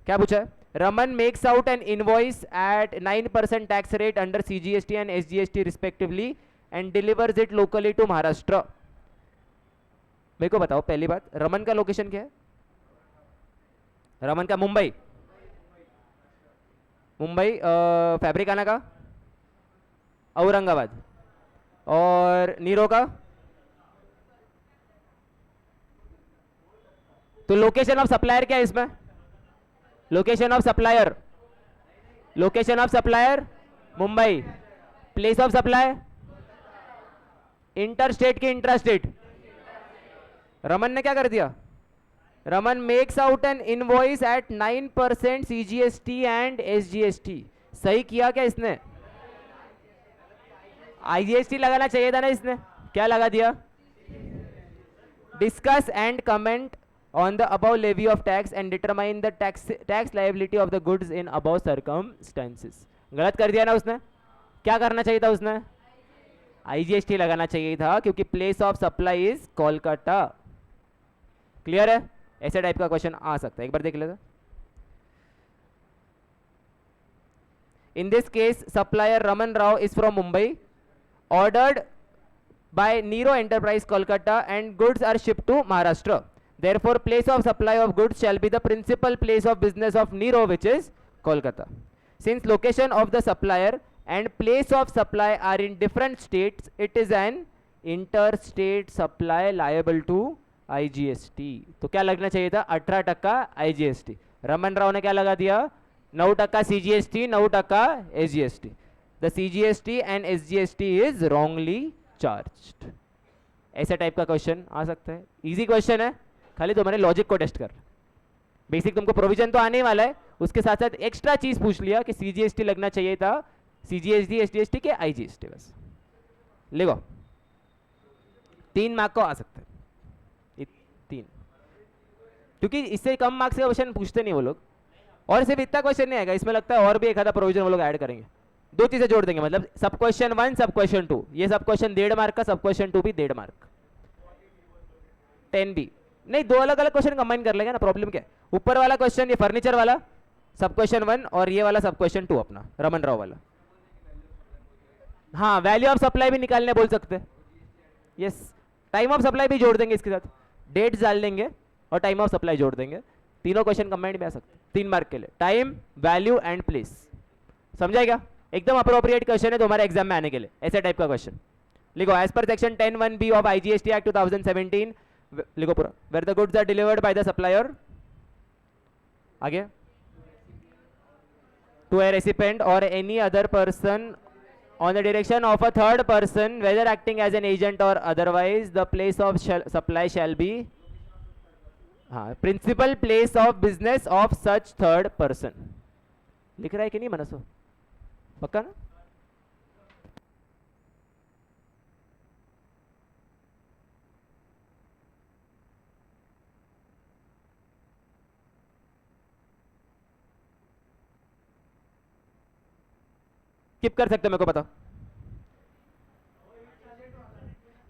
Speaker 1: क्या पूछा है? Raman makes out an invoice at 9% tax rate under CGST and SGST respectively and delivers it locally to Maharashtra. मेरे को बताओ पहली बात, रमन का लोकेशन क्या है? रमन का मुंबई. मुंबई. फैब्रिकाना का औरंगाबाद. और नीरो का? तो लोकेशन ऑफ सप्लायर क्या है इसमें? Location of supplier, location of supplier Mumbai. Place of supply inter state की इंट्रा स्टेट. रमन ने क्या कर दिया? Raman makes out an invoice at 9% CGST and SGST. सही किया क्या इसने? IGST लगाना चाहिए था ना इसने, क्या लगा दिया? Discuss and comment on the above levy of tax and determine the tax liability of the goods in above circumstances. गलत कर दिया ना उसने. क्या करना चाहिए था उसने? IGST लगाना चाहिए था, क्योंकि place of supply is Kolkata. Clear है? ऐसे टाइप का क्वेश्चन आ सकता है, एक बार देख लेते. In this case, supplier Raman Rao is from Mumbai, ordered by Nero Enterprise Kolkata, and goods are shipped to Maharashtra. Therefore, place of supply of goods shall be the principal place of business of Nero, which is Kolkata. Since location of the supplier and place of supply are in different states, it is an interstate supply liable to IGST, तो क्या लगना चाहिए था 18% IGST। Raman Rao ने क्या लगा दिया 9% CGST 9% SGST। The CGST and SGST is wrongly charged. ऐसे टाइप का क्वेश्चन आ सकता है, इजी क्वेश्चन है, खाली तुम्हारे लॉजिक को टेस्ट कर। बेसिक तुमको प्रोविजन तो आने वाला है, उसके साथ साथ एक्स्ट्रा चीज पूछ लिया कि CGST लगना चाहिए था CGST SGST के IGST, बस लिखो 3 मार्क को आ सकता है, 3, क्योंकि इससे कम मार्क्स का क्वेश्चन पूछते नहीं वो लोग। और सिर्फ इतना क्वेश्चन नहीं आएगा, इसमें लगता है और भी एक आधा प्रोविजन वो लोग ऐड करेंगे, 2 चीजें जोड़ देंगे, मतलब सब क्वेश्चन 1 सब क्वेश्चन 2, ये सब क्वेश्चन 1.5 मार्क का, सब क्वेश्चन 2 भी 1.5 मार्क। 10 भी नहीं, 2 अलग अलग क्वेश्चन कंबाइन कर लेंगे ना, प्रॉब्लम क्या है। ऊपर वाला क्वेश्चन ये फर्नीचर वाला सब क्वेश्चन 1 और ये वाला सब क्वेश्चन 2 अपना रमन राव वाला। हाँ वैल्यू ऑफ सप्लाई भी निकालने बोल सकते हैं, यस। टाइम ऑफ सप्लाई भी जोड़ देंगे इसके साथ, डेट्स डाल देंगे और टाइम ऑफ सप्लाई जोड़ देंगे, तीनों क्वेश्चन कंबाइंड में आ सकते हैं 3 मार्क के लिए। टाइम, वैल्यू एंड प्लेस, समझाएगा, एकदम अप्रोप्रिएट क्वेश्चन है तुम्हारे एग्जाम में आने के लिए, ऐसे टाइप का क्वेश्चन। लिखो as per section 10(1)(b) of IGST act 2017, लिखो पूरा, where the goods are delivered by the supplier, आगे, टू ए रेसिपेंट और any other person on the direction of a third person whether acting as an agent or otherwise, the place of supply shall be principal place of business of such third person। लिख रहा है कि नहीं मनसो, पक्का ना? Skip कर सकते हो, मेरे को बताओ,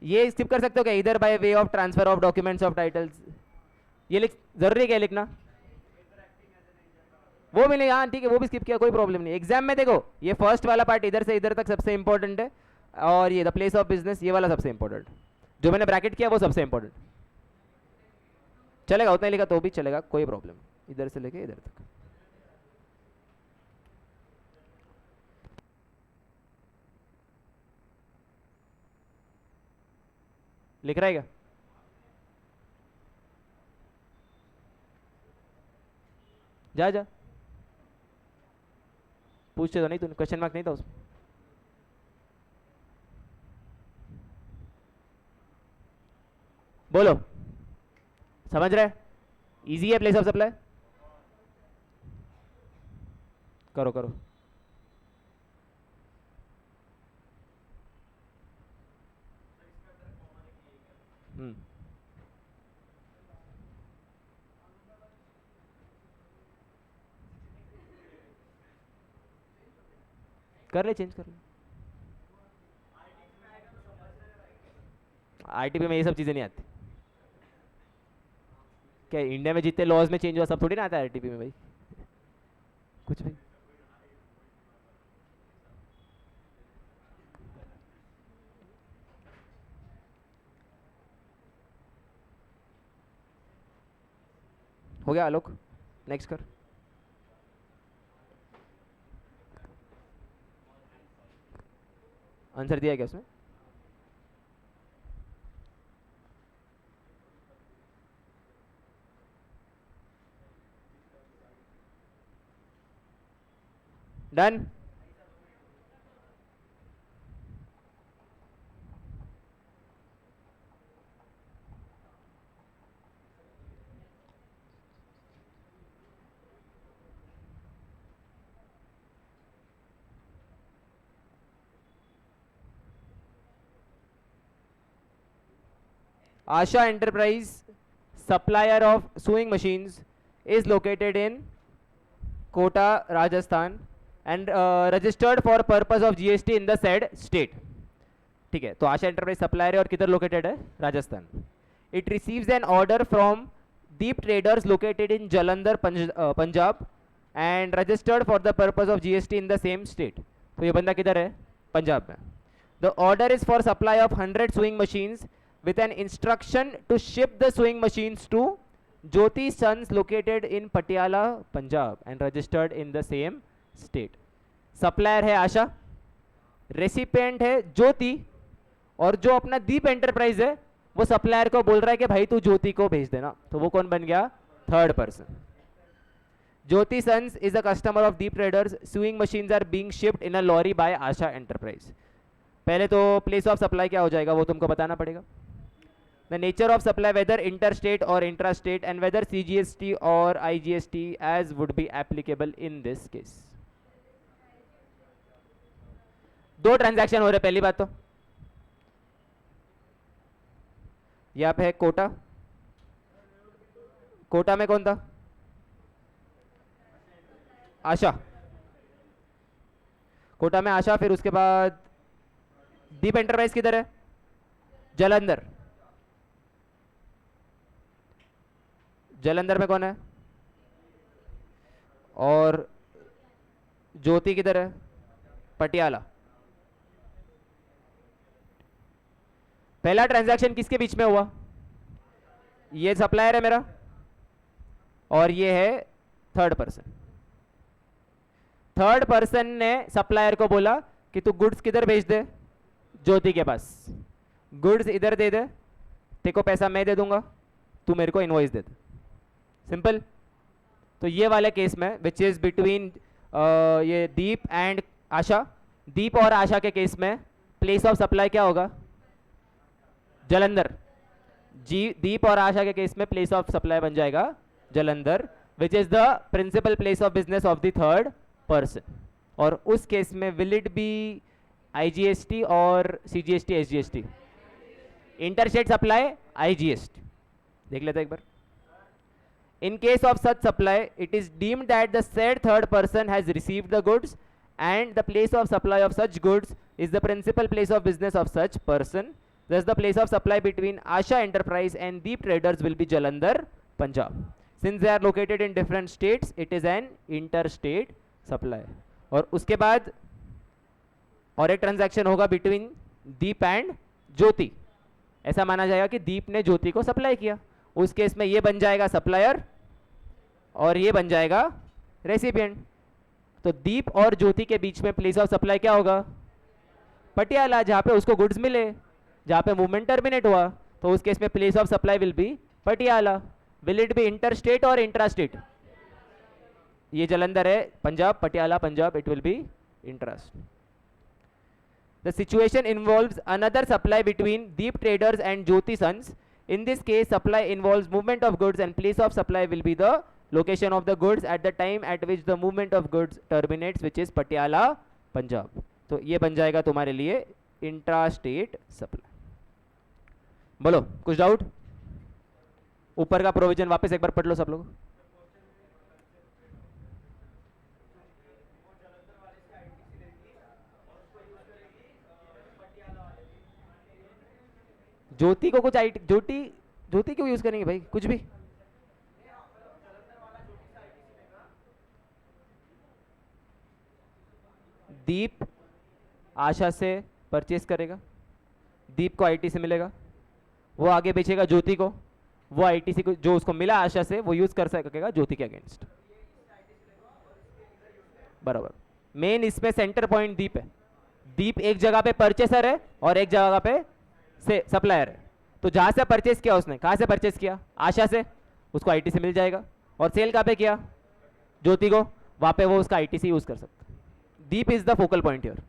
Speaker 1: ये स्किप कर सकते हो क्या, इधर by way of transfer of documents of titles, ये लिख, जरूरी क्या लिखना, वो भी नहीं, हाँ ठीक है, वो भी स्किप किया, कोई प्रॉब्लम नहीं। एग्जाम में देखो ये फर्स्ट वाला पार्ट इधर से इधर तक सबसे इंपॉर्टेंट है, और ये द प्लेस ऑफ बिजनेस ये वाला सबसे इंपॉर्टेंट, जो मैंने ब्रैकेट किया वो सबसे इंपॉर्टेंट। चलेगा उतना ही लिखा तो भी चलेगा, कोई प्रॉब्लम, इधर से लेके इधर तक। लिख रहा है क्या? जा जा, पूछते तो नहीं तूने, क्वेश्चन मार्क नहीं था उसमें। बोलो, समझ रहे? इजी है प्लेस ऑफ सप्लाई, करो करो। कर ले, चेंज कर ले। आईटीपी में ये सब चीजें नहीं आती, क्या इंडिया में जितने लॉज में चेंज हुआ सब थोड़ी ना आता है आईटीपी में भाई, कुछ भी। हो गया आलोक, नेक्स्ट कर। आंसर दिया क्या उसमें? Done. Asha Enterprise, supplier of sewing machines, is located in Kota, Rajasthan, and registered for purpose of GST in the said state। ठीक है, तो आशा एंटरप्राइज सप्लायर है और किधर लोकेटेड है? Rajasthan. It receives N order from Deep traders located in Jalandhar, Punjab, and registered for the purpose of GST in the same state. तो ये बंदा किधर है? पंजाब में। The order is for supply of 100 swing machines with an instruction to ship the sewing machines to Jyoti Sons located in Patiala, Punjab and registered in the same state। Supplier है आशा, recipient है ज्योति, और जो अपना दीप enterprise है वो supplier को बोल रहा है कि भाई तू ज्योति को भेज देना, तो वो कौन बन गया? Third person. Jyoti sons is a customer of Deep traders. Sewing machines are being shipped in a lorry by Asha enterprise. पहले तो प्लेस ऑफ सप्लाई क्या हो जाएगा वो तुमको बताना पड़ेगा. The nature of supply whether inter state और intra state and whether CGST और IGST as would be applicable in this case. दो ट्रांजैक्शन हो रहे. पहली बात तो यहाँ पे है कोटा. कोटा में कौन था? आशा. कोटा में आशा. फिर उसके बाद दीप एंटरप्राइज किधर है? जलंधर. जलंधर में कौन है? और ज्योति किधर है? पटियाला. पहला ट्रांजैक्शन किसके बीच में हुआ? ये सप्लायर है मेरा और ये है थर्ड पर्सन. थर्ड पर्सन ने सप्लायर को बोला कि तू गुड्स किधर भेज दे? ज्योति के पास. गुड्स इधर दे दे, तेरे को पैसा मैं दे दूंगा, तू मेरे को इनवॉइस दे दे. सिंपल. तो ये वाले केस में विच इज बिटवीन ये दीप एंड आशा, दीप और आशा के केस में प्लेस ऑफ सप्लाई क्या होगा? जलंधर. दीप और आशा के केस में प्लेस ऑफ सप्लाई बन जाएगा Jalandhar, which is the principal place of business of the third person. और उस केस में विल इट बी IGST और CGST SGST? Interstate supply IGST. देख लेते एक बार. In case of such supply, it is deemed that the said third person has received the goods and the place of supply of such goods is the principal place of business of such person. Thus, the place of supply between Asha Enterprise and Deep Traders will be Jalandhar, Punjab. Since they are located in different states, it is an interstate supply. और उसके बाद और एक transaction होगा between Deep and ज्योति. ऐसा माना जाएगा कि दीप ने ज्योति को सप्लाई किया. उस केस में ये बन जाएगा सप्लायर और ये बन जाएगा रेसिपिएंट. तो दीप और ज्योति के बीच में प्लेस ऑफ सप्लाई क्या होगा? पटियाला, जहां पे उसको गुड्स मिले, जहां पे मूवमेंट टर्मिनेट हुआ. तो उस केस में place of supply will B Patiala. Will it B inter state और इंट्रा स्टेट? ये जलंधर है Punjab, Patiala Punjab, it will be intra. The situation involves another supply between Deep Traders and Jyoti Sons. In this case, supply involves movement of goods and place of supply will be the location of the goods at the time at which the movement of goods terminates, which is Patiala, Punjab. तो ये बन जाएगा तुम्हारे लिए intrastate supply. बोलो कुछ doubt? ऊपर का प्रोविजन वापस एक बार पढ़ लो सब लोग. ज्योति को कुछ ज्योति क्यों यूज करेंगे भाई? कुछ भी. दीप आशा से परचेस करेगा, दीप को IT से मिलेगा, वो आगे बेचेगा ज्योति को, वो ITC को जो उसको मिला आशा से वो यूज कर सकेगा ज्योति के अगेंस्ट. बराबर. मेन इसमें सेंटर पॉइंट दीप है. दीप एक जगह पे परचेसर है और एक जगह पे से सप्लायर है. तो जहां से परचेस किया उसने, कहां से परचेस किया? आशा से, उसको IT से मिल जाएगा. और सेल कहां पे किया? ज्योति को, वहां पे वो उसका ITC यूज कर सकता है. Deep is the focal point here.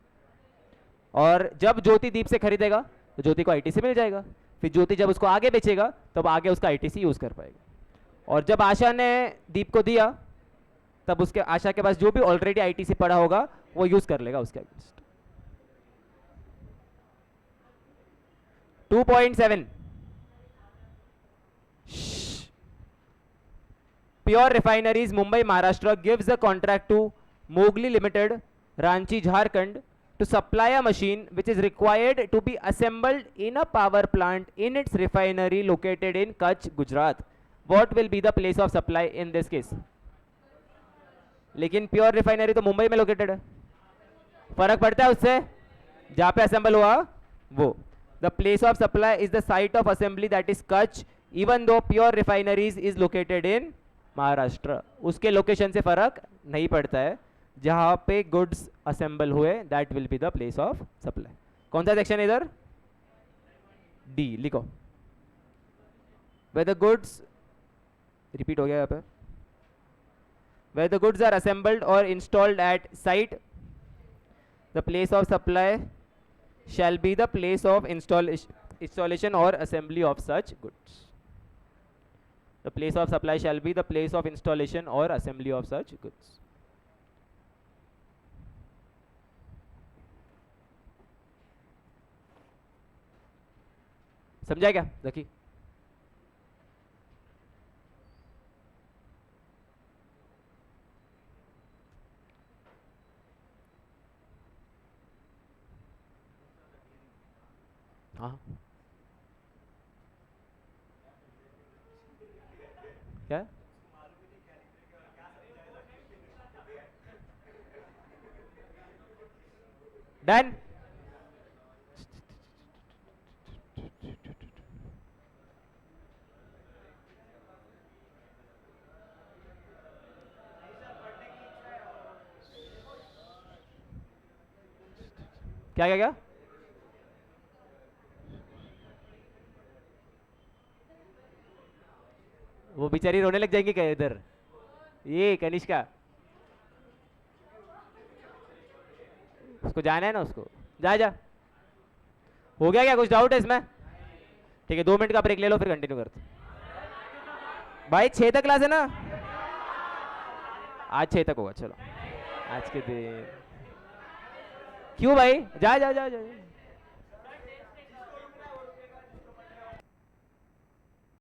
Speaker 1: और जब ज्योति दीप से खरीदेगा तो ज्योति को ITC मिल जाएगा. फिर ज्योति जब उसको आगे बेचेगा तब आगे उसका ITC यूज कर पाएगा. और जब आशा ने दीप को दिया तब उसके आशा के पास जो भी ऑलरेडी ITC पड़ा होगा वो यूज कर लेगा उसके against. 2.7 Pure Refineries Mumbai Maharashtra gives a contract to Mowgli Limited, Ranchi Jharkhand to supply a machine which is required to be assembled in a power plant in its refinery located in Kutch, Gujarat. What will be the place of supply in this case? लेकिन pure refinery तो मुंबई में located है. फर्क पड़ता है उससे जहां पे असेंबल हुआ वो. The place of supply is the site of assembly, that is Kutch, even though Pure Refineries is located in Maharashtra. उसके लोकेशन से फर्क नहीं पड़ता है. जहां पे गुड्स असेंबल हुए that will be the place of supply. कौन सा सेक्शन इधर? D लिखो. where the goods repeat हो गया यहाँ पे, where the goods are assembled or installed at site, the place of supply shall be the place of installation or assembly of such goods. The place of supply shall be the place of installation or assembly of such goods. समझा क्या देखिए? हाँ क्या done? क्या क्या क्या? वो बेचारी रोने लग जाएंगी क्या इधर? ये कनिष्का, उसको जाना है ना, उसको जा जा। हो गया क्या? कुछ डाउट है इसमें? ठीक है, 2 मिनट का ब्रेक ले लो, फिर कंटिन्यू करते। भाई 6 तक क्लास है ना? आज 6 तक होगा, चलो आज के दिन। क्यों भाई? जा जा जा जा, जा।